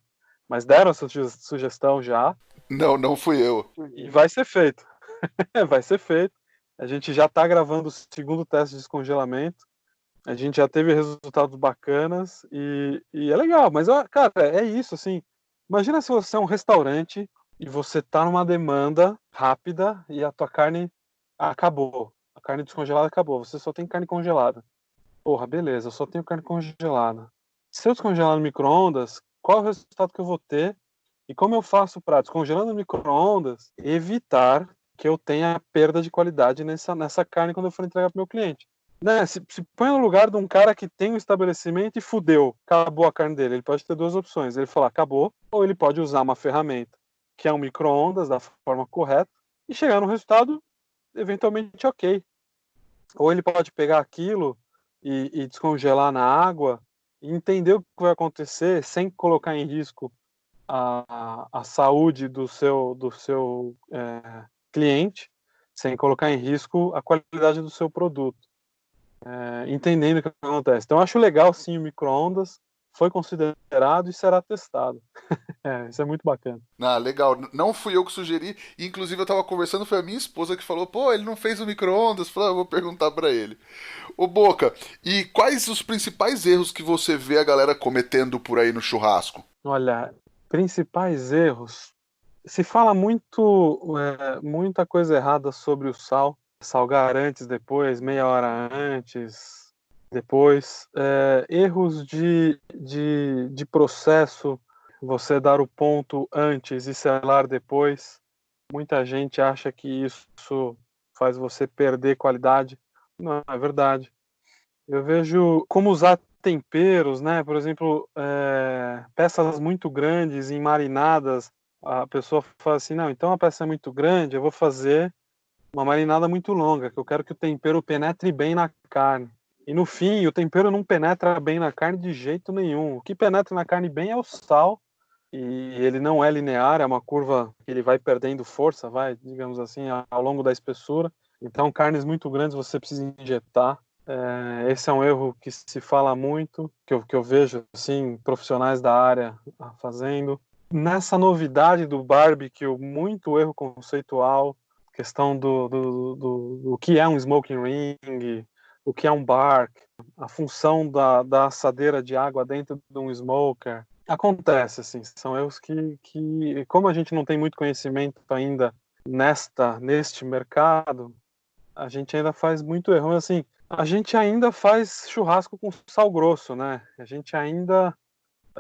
mas deram essa sugestão já. Não, não fui eu. E vai ser feito. Vai ser feito. A gente já está gravando o segundo teste de descongelamento. A gente já teve resultados bacanas e é legal. Mas, cara, é isso, assim. Imagina se você é um restaurante e você tá numa demanda rápida e a tua carne acabou. A carne descongelada acabou. Você só tem carne congelada. Porra, beleza, eu só tenho carne congelada. Se eu descongelar no micro-ondas, qual é o resultado que eu vou ter? E como eu faço para, descongelando no micro-ondas, evitar que eu tenha perda de qualidade nessa carne quando eu for entregar para o meu cliente? Né? Se põe no lugar de um cara que tem um estabelecimento e fudeu, acabou a carne dele. Ele pode ter duas opções: ele falar acabou, ou ele pode usar uma ferramenta que é um micro-ondas da forma correta e chegar num resultado eventualmente ok. Ou ele pode pegar aquilo e descongelar na água e entender o que vai acontecer sem colocar em risco a saúde do seu cliente, sem colocar em risco a qualidade do seu produto, entendendo o que acontece. Então, eu acho legal, sim, o micro-ondas, foi considerado e será testado. Isso é muito bacana. Ah, legal. Não fui eu que sugeri. E, inclusive, eu tava conversando, foi a minha esposa que falou: pô, ele não fez o micro-ondas. Falei: eu vou perguntar pra ele. Ô, Boca, e quais os principais erros que você vê a galera cometendo por aí no churrasco? Olha, principais erros. Se fala muita coisa errada sobre o sal. Salgar antes, depois, meia hora antes, depois. Erros de processo, você dar o ponto antes e selar depois. Muita gente acha que isso faz você perder qualidade. Não é verdade. Eu vejo como usar temperos, né? Por exemplo, peças muito grandes em marinadas. A pessoa fala assim, não, então a peça é muito grande, eu vou fazer uma marinada muito longa, que eu quero que o tempero penetre bem na carne. E no fim, o tempero não penetra bem na carne de jeito nenhum. O que penetra na carne bem é o sal, e ele não é linear, é uma curva que ele vai perdendo força, digamos assim, ao longo da espessura. Então, carnes muito grandes você precisa injetar. Esse é um erro que se fala muito, que eu vejo assim, profissionais da área fazendo. Nessa novidade do barbecue, muito erro conceitual, questão do que é um smoking ring, o que é um bark, a função da assadeira de água dentro de um smoker. Acontece, assim, são erros que como a gente não tem muito conhecimento ainda neste mercado, a gente ainda faz muito erro. Assim, a gente ainda faz churrasco com sal grosso, né? A gente ainda,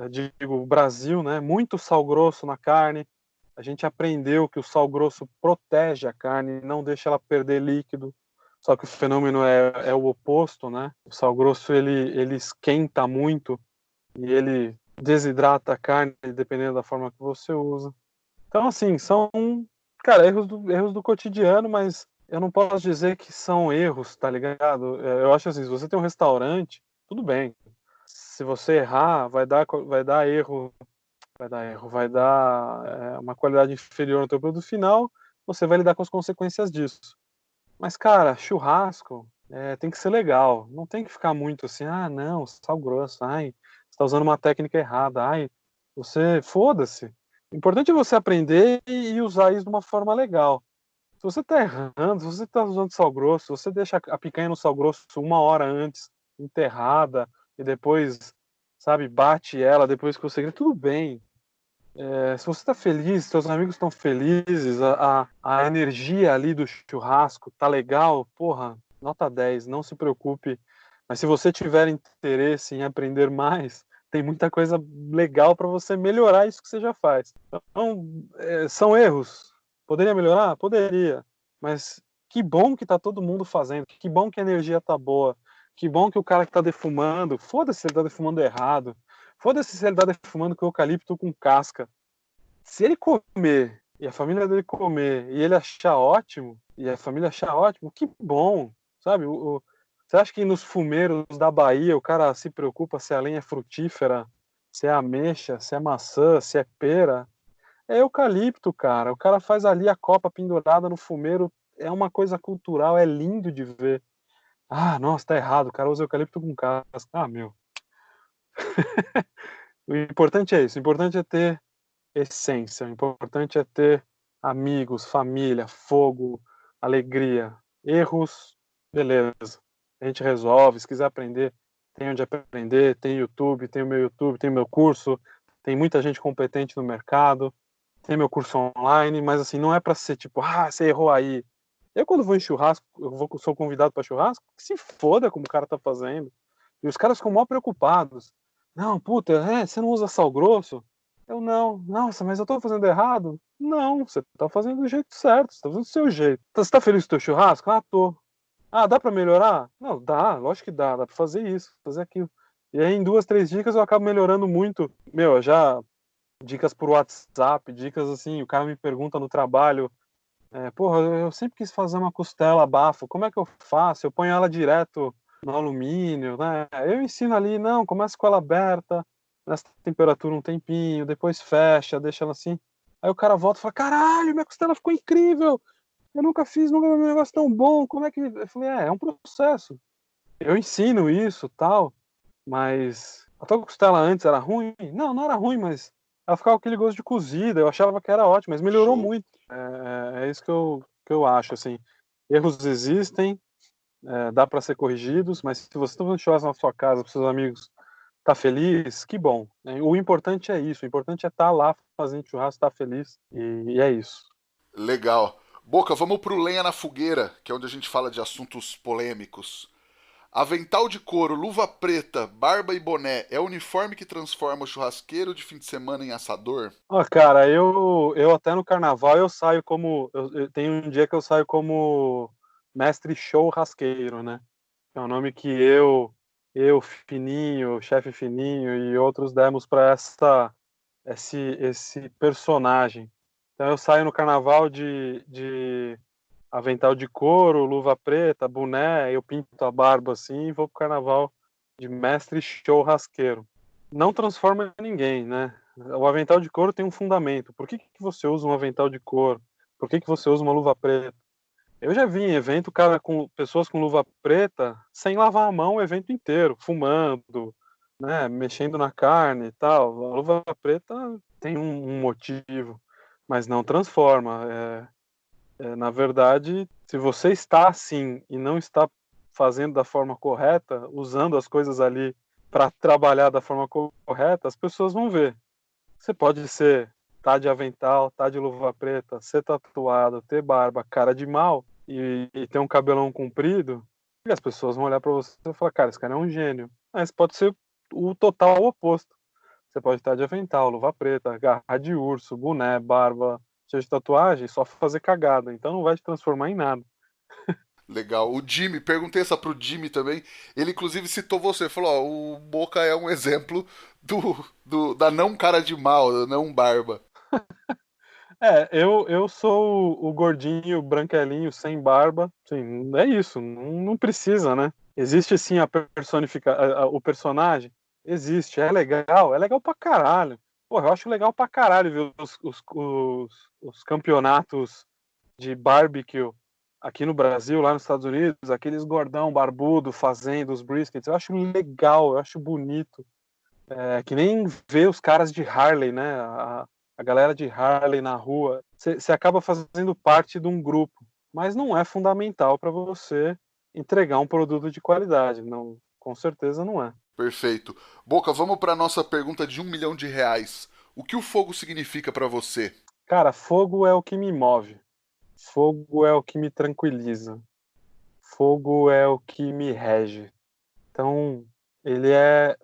digo, o Brasil, né? Muito sal grosso na carne. A gente aprendeu que o sal grosso protege a carne, não deixa ela perder líquido. Só que o fenômeno é o oposto, né? O sal grosso ele esquenta muito e ele desidrata a carne, dependendo da forma que você usa. Então, assim, são, cara, erros do cotidiano, mas eu não posso dizer que são erros, tá ligado? Eu acho assim, se você tem um restaurante, tudo bem. Se você errar, vai dar uma qualidade inferior no teu produto final, você vai lidar com as consequências disso. Mas, cara, churrasco tem que ser legal. Não tem que ficar muito assim, ah, não, sal grosso, ai, você tá usando uma técnica errada, ai, foda-se. O importante é você aprender e usar isso de uma forma legal. Se você tá errando, se você tá usando sal grosso, se você deixa a picanha no sal grosso uma hora antes, enterrada, e depois, sabe, bate ela depois que você... Tudo bem. Se você está feliz, seus amigos estão felizes, a energia ali do churrasco tá legal, porra, nota 10, não se preocupe. Mas se você tiver interesse em aprender mais, tem muita coisa legal para você melhorar isso que você já faz. Então, são erros. Poderia melhorar? Poderia. Mas que bom que tá todo mundo fazendo, que bom que a energia tá boa, que bom que o cara que tá defumando, foda-se se ele tá defumando errado, foda-se se ele tá defumando com eucalipto com casca. Se ele comer e a família dele comer e ele achar ótimo, e a família achar ótimo, que bom, sabe? Você acha que nos fumeiros da Bahia o cara se preocupa se a lenha é frutífera, se é ameixa, se é maçã, se é pera? É eucalipto, cara. O cara faz ali a copa pendurada no fumeiro, é uma coisa cultural, é lindo de ver. Ah, nossa, tá errado, o cara usa eucalipto com casca. Ah, meu. O importante é isso, o importante é ter essência. O importante é ter amigos, família, fogo, alegria. Erros, beleza. A gente resolve. Se quiser aprender, tem onde aprender. Tem YouTube, tem o meu YouTube, tem o meu curso. Tem muita gente competente no mercado. Tem meu curso online, mas assim, não é para ser tipo, ah, você errou aí. Eu, quando vou em churrasco, sou convidado para churrasco, que se foda como o cara tá fazendo. E os caras ficam mal preocupados. Não, puta, você não usa sal grosso? Eu não. Nossa, mas eu tô fazendo errado? Não, você tá fazendo do jeito certo, você tá fazendo do seu jeito. Você tá feliz com o teu churrasco? Ah, tô. Ah, dá pra melhorar? Não, dá, lógico que dá pra fazer isso, fazer aquilo. E aí, em 2, 3 dicas, eu acabo melhorando muito. Meu, já dicas por WhatsApp, dicas assim, o cara me pergunta no trabalho, porra, eu sempre quis fazer uma costela bafo, como é que eu faço? Eu ponho ela direto no alumínio, né? Eu ensino ali, não, começa com ela aberta, nessa temperatura um tempinho, depois fecha, deixa ela assim. Aí o cara volta e fala, caralho, minha costela ficou incrível, eu nunca fiz um negócio tão bom, como é que... Eu falei, é um processo. Eu ensino isso, tal, mas a tua costela antes era ruim? Não, não era ruim, mas ela ficava com aquele gosto de cozida. Eu achava que era ótimo, mas melhorou Show. muito. É isso que eu acho, assim. Erros existem, dá para ser corrigidos, mas se você está fazendo churrasco na sua casa, para seus amigos, tá feliz, que bom, né? O importante é isso, o importante é estar lá fazendo churrasco, estar feliz, e é isso. Legal. Boca, vamos pro Lenha na Fogueira, que é onde a gente fala de assuntos polêmicos. Avental de couro, luva preta, barba e boné é o uniforme que transforma o churrasqueiro de fim de semana em assador? Ó, cara, eu até no carnaval eu saio como. Eu tenho um dia que eu saio como mestre churrasqueiro, né? É um nome que Fininho, chefe Fininho e outros demos para esse personagem. Então eu saio no carnaval de avental de couro, luva preta, boné, eu pinto a barba assim e vou pro carnaval de mestre churrasqueiro. Não transforma ninguém, né? O avental de couro tem um fundamento. Por que você usa um avental de couro? Por que você usa uma luva preta? Eu já vi em evento, cara, com pessoas com luva preta sem lavar a mão o evento inteiro, fumando, né, mexendo na carne e tal. A luva preta tem um motivo, mas não transforma. Na verdade, se você está assim e não está fazendo da forma correta, usando as coisas ali para trabalhar da forma correta, as pessoas vão ver. Você pode ser, tá de avental, tá de luva preta, ser tatuado, ter barba, cara de mal e ter um cabelão comprido, e as pessoas vão olhar para você e falar, cara, esse cara é um gênio. Mas pode ser o total oposto. Você pode estar de avental, luva preta, garra de urso, boné, barba, cheio de tatuagem, só fazer cagada. Então não vai te transformar em nada. Legal. O Jimmy, perguntei essa pro Jimmy também. Ele inclusive citou você, falou, ó, o Boca é um exemplo da não cara de mal, da não barba. Eu sou o gordinho, branquelinho, sem barba. Sim, é isso, não precisa, né? Existe sim o personagem? Existe, é legal pra caralho. Porra, eu acho legal pra caralho ver os campeonatos de barbecue aqui no Brasil, lá nos Estados Unidos, aqueles gordão barbudo fazendo os briskets. Eu acho legal, eu acho bonito. É que nem ver os caras de Harley, né? A galera de Harley na rua. Você acaba fazendo parte de um grupo, mas não é fundamental para você entregar um produto de qualidade. Não, com certeza não é. Perfeito. Boca, vamos pra nossa pergunta de R$ 1 milhão. O que o fogo significa pra você? Cara, fogo é o que me move. Fogo é o que me tranquiliza. Fogo é o que me rege. Então, ele é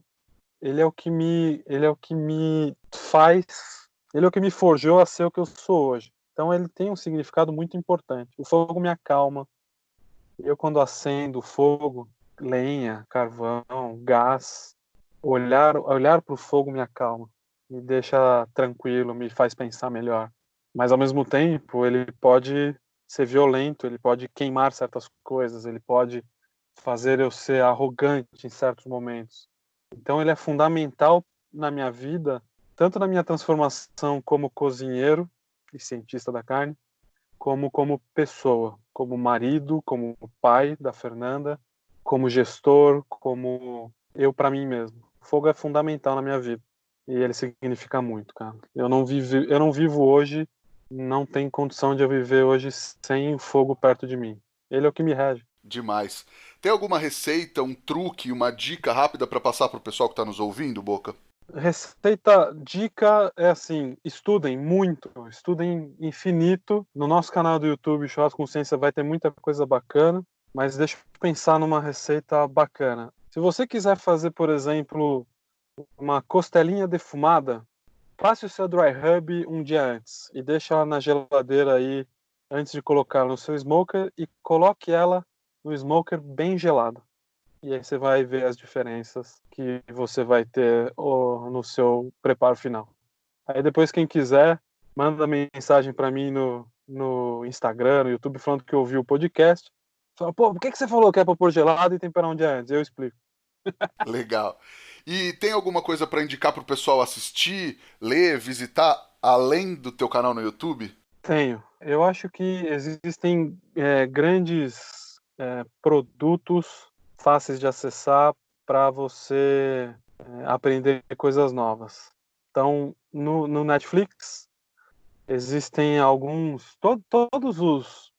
ele é o que me faz, ele é o que me forjou a ser o que eu sou hoje. Então ele tem um significado muito importante. O fogo me acalma. Eu quando acendo fogo, lenha, carvão, gás, olhar para o fogo me acalma, me deixa tranquilo, me faz pensar melhor. Mas ao mesmo tempo ele pode ser violento, ele pode queimar certas coisas, ele pode fazer eu ser arrogante em certos momentos. Então ele é fundamental na minha vida, tanto na minha transformação como cozinheiro e cientista da carne, como pessoa, como marido, como pai da Fernanda, como gestor, como eu para mim mesmo. O fogo é fundamental na minha vida e ele significa muito, cara. Eu não vivo hoje, não tem condição de eu viver hoje sem o fogo perto de mim. Ele é o que me rege. Demais. Tem alguma receita, um truque, uma dica rápida pra passar pro pessoal que tá nos ouvindo, Boca? Receita, dica é assim, estudem infinito. No nosso canal do YouTube, Churrasco Consciência, vai ter muita coisa bacana, mas deixa eu pensar numa receita bacana. Se você quiser fazer, por exemplo, uma costelinha defumada, passe o seu dry rub um dia antes e deixe ela na geladeira aí antes de colocar no seu smoker e coloque ela no smoker bem gelado. E aí você vai ver as diferenças que você vai ter no seu preparo final. Aí depois, quem quiser, manda mensagem para mim no Instagram, no YouTube, falando que ouviu o podcast. Fala, pô, por que você falou que é para pôr gelado e temperar um dia antes? Eu explico. Legal. E tem alguma coisa pra indicar pro pessoal assistir, ler, visitar, além do teu canal no YouTube? Tenho. Eu acho que existem grandes produtos fáceis de acessar para você aprender coisas novas. Então, no Netflix existem alguns, todos os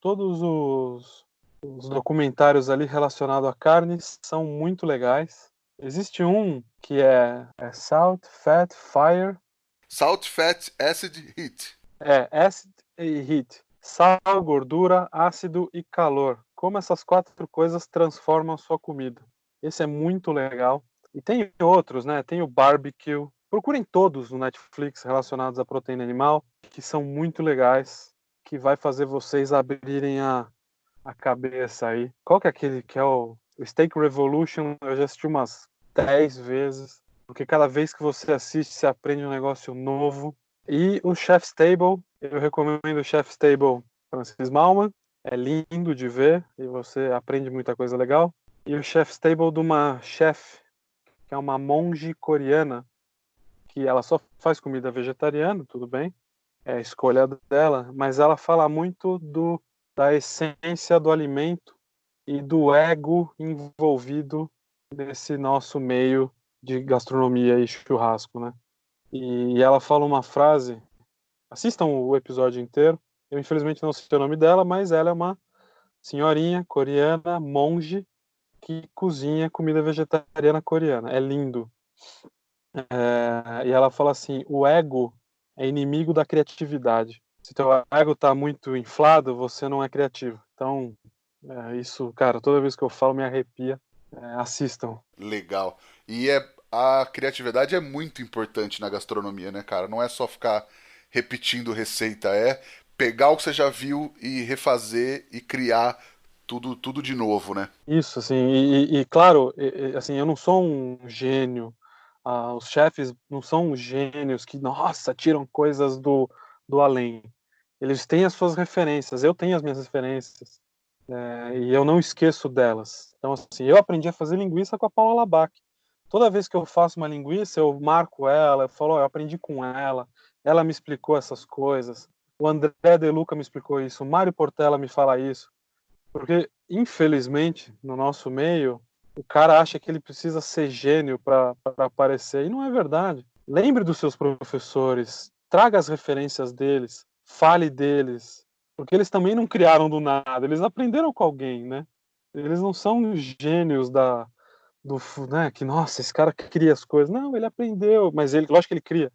documentários ali relacionados a carnes são muito legais. Existe um que é Salt, Fat, Fire. Salt, Fat, Acid, Heat. Acid e Heat. Sal, gordura, ácido e calor. Como essas 4 coisas transformam a sua comida. Esse é muito legal. E tem outros, né? Tem o barbecue. Procurem todos no Netflix relacionados à proteína animal, que são muito legais, que vai fazer vocês abrirem a cabeça aí. Qual que é aquele que é o Steak Revolution? Eu já assisti umas 10 vezes, porque cada vez que você assiste, você aprende um negócio novo. E o Chef's Table, eu recomendo o Chef's Table Francis Mallmann, é lindo de ver e você aprende muita coisa legal. E o Chef's Table de uma chefe, que é uma monge coreana, que ela só faz comida vegetariana, tudo bem, é a escolha dela, mas ela fala muito da essência do alimento e do ego envolvido nesse nosso meio de gastronomia e churrasco, né? E ela fala uma frase, assistam o episódio inteiro, eu infelizmente não sei o nome dela, mas ela é uma senhorinha coreana, monge, que cozinha comida vegetariana coreana. É lindo. E ela fala assim, o ego é inimigo da criatividade. Se teu ego está muito inflado, você não é criativo. Então, isso, cara, toda vez que eu falo me arrepia. Assistam. Legal. E a criatividade é muito importante na gastronomia, né, cara? Não é só ficar repetindo receita, é pegar o que você já viu e refazer e criar tudo de novo, né? Isso, assim, claro, assim, eu não sou um gênio. Os chefes não são gênios que, nossa, tiram coisas do além. Eles têm as suas referências, eu tenho as minhas referências, e eu não esqueço delas. Então, assim, eu aprendi a fazer linguiça com a Paula Labac. Toda vez que eu faço uma linguiça, eu marco ela, eu falo, eu aprendi com ela me explicou essas coisas, o André De Luca me explicou isso, o Mário Portela me fala isso. Porque, infelizmente, no nosso meio, o cara acha que ele precisa ser gênio para aparecer. E não é verdade. Lembre dos seus professores, traga as referências deles, fale deles. Porque eles também não criaram do nada, eles aprenderam com alguém, né? Eles não são gênios né, que, nossa, esse cara cria as coisas. Não, ele aprendeu, mas ele, lógico que ele cria,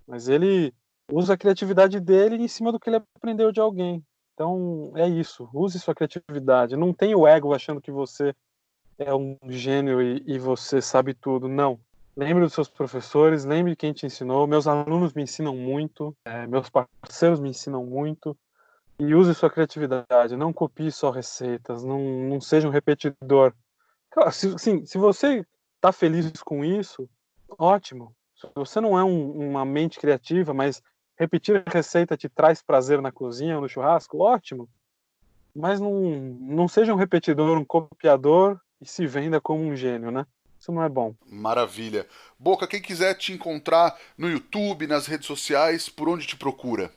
mas ele usa a criatividade dele em cima do que ele aprendeu de alguém. Então, é isso. Use sua criatividade. Não tem o ego achando que você é um gênio e você sabe tudo. Não. Lembre dos seus professores, lembre de quem te ensinou. Meus alunos me ensinam muito, meus parceiros me ensinam muito. E use sua criatividade. Não copie só receitas. Não seja um repetidor. Claro, se você está feliz com isso, ótimo. Se você não é uma mente criativa, mas repetir a receita te traz prazer na cozinha ou no churrasco, ótimo. Mas não seja um repetidor, um copiador e se venda como um gênio, né? Isso não é bom. Maravilha. Boca, quem quiser te encontrar no YouTube, nas redes sociais, por onde te procura?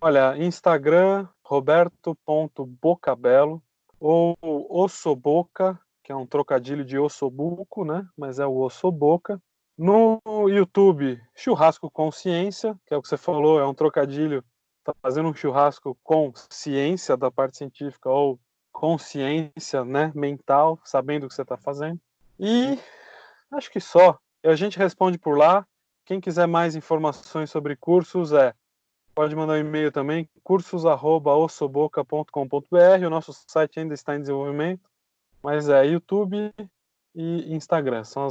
Olha, Instagram, roberto.bocabelo ou ossoboca, que é um trocadilho de ossobuco, né? Mas é o ossoboca. No YouTube, Churrasco Consciência, que é o que você falou, é um trocadilho, tá fazendo um churrasco com ciência da parte científica ou consciência, né, mental, sabendo o que você está fazendo. E acho que só. A gente responde por lá. Quem quiser mais informações sobre cursos, pode mandar um e-mail também, cursos@ossoboca.com.br. O nosso site ainda está em desenvolvimento, mas é YouTube e Instagram. São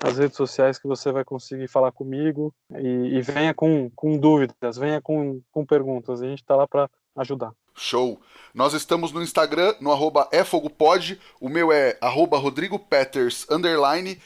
as redes sociais que você vai conseguir falar comigo e venha com dúvidas, venha com perguntas. A gente está lá para ajudar. Show! Nós estamos no Instagram, no @efogopod, o meu é @rodrigopeters_,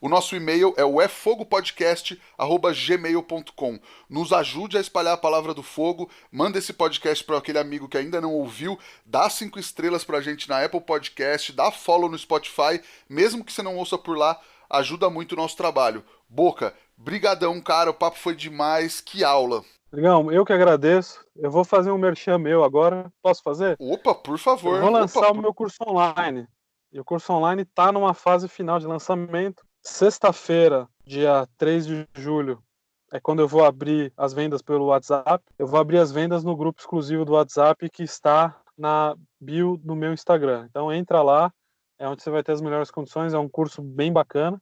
o nosso e-mail é o efogopodcast@gmail.com. Nos ajude a espalhar a palavra do fogo, manda esse podcast para aquele amigo que ainda não ouviu, dá 5 estrelas pra gente na Apple Podcast, dá follow no Spotify, mesmo que você não ouça por lá, ajuda muito o nosso trabalho. Boca, brigadão, cara, o papo foi demais, que aula! Legal, eu que agradeço. Eu vou fazer um merchan meu agora. Posso fazer? Opa, por Eu favor. vou lançar o meu curso online. E o curso online está numa fase final de lançamento. Sexta-feira, dia 3 de julho, é quando eu vou abrir as vendas pelo WhatsApp. Eu vou abrir as vendas no grupo exclusivo do WhatsApp que está na bio do meu Instagram. Então entra lá, é onde você vai ter as melhores condições, é um curso bem bacana.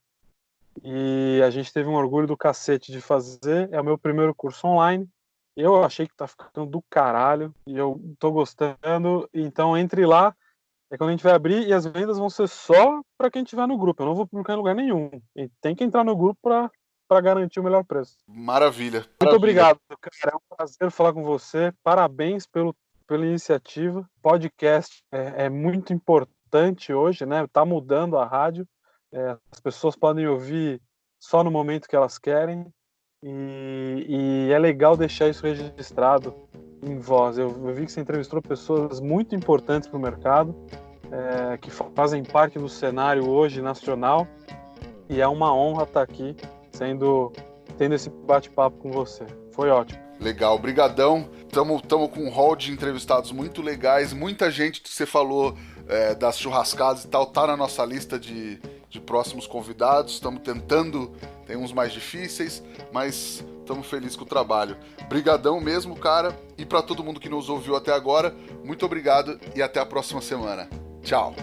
E a gente teve um orgulho do cacete de fazer, é o meu primeiro curso online. Eu achei que tá ficando do caralho e eu tô gostando, então entre lá, é quando a gente vai abrir e as vendas vão ser só para quem tiver no grupo. Eu não vou publicar em lugar nenhum. E tem que entrar no grupo para garantir o melhor preço. Maravilha. Muito obrigado, cara. É um prazer falar com você. Parabéns pela iniciativa. Podcast é muito importante hoje, né? Tá mudando a rádio. As pessoas podem ouvir só no momento que elas querem. E é legal deixar isso registrado em voz. Eu vi que você entrevistou pessoas muito importantes para o mercado, que fazem parte do cenário hoje nacional, e é uma honra estar aqui tendo esse bate-papo com você. Foi ótimo. Legal, brigadão. Tamo com um hall de entrevistados muito legais. Muita gente que você falou das churrascadas e tal tá na nossa lista de próximos convidados. Estamos tentando, tem uns mais difíceis, mas estamos felizes com o trabalho. Brigadão mesmo, cara. E para todo mundo que nos ouviu até agora, muito obrigado e até a próxima semana. Tchau.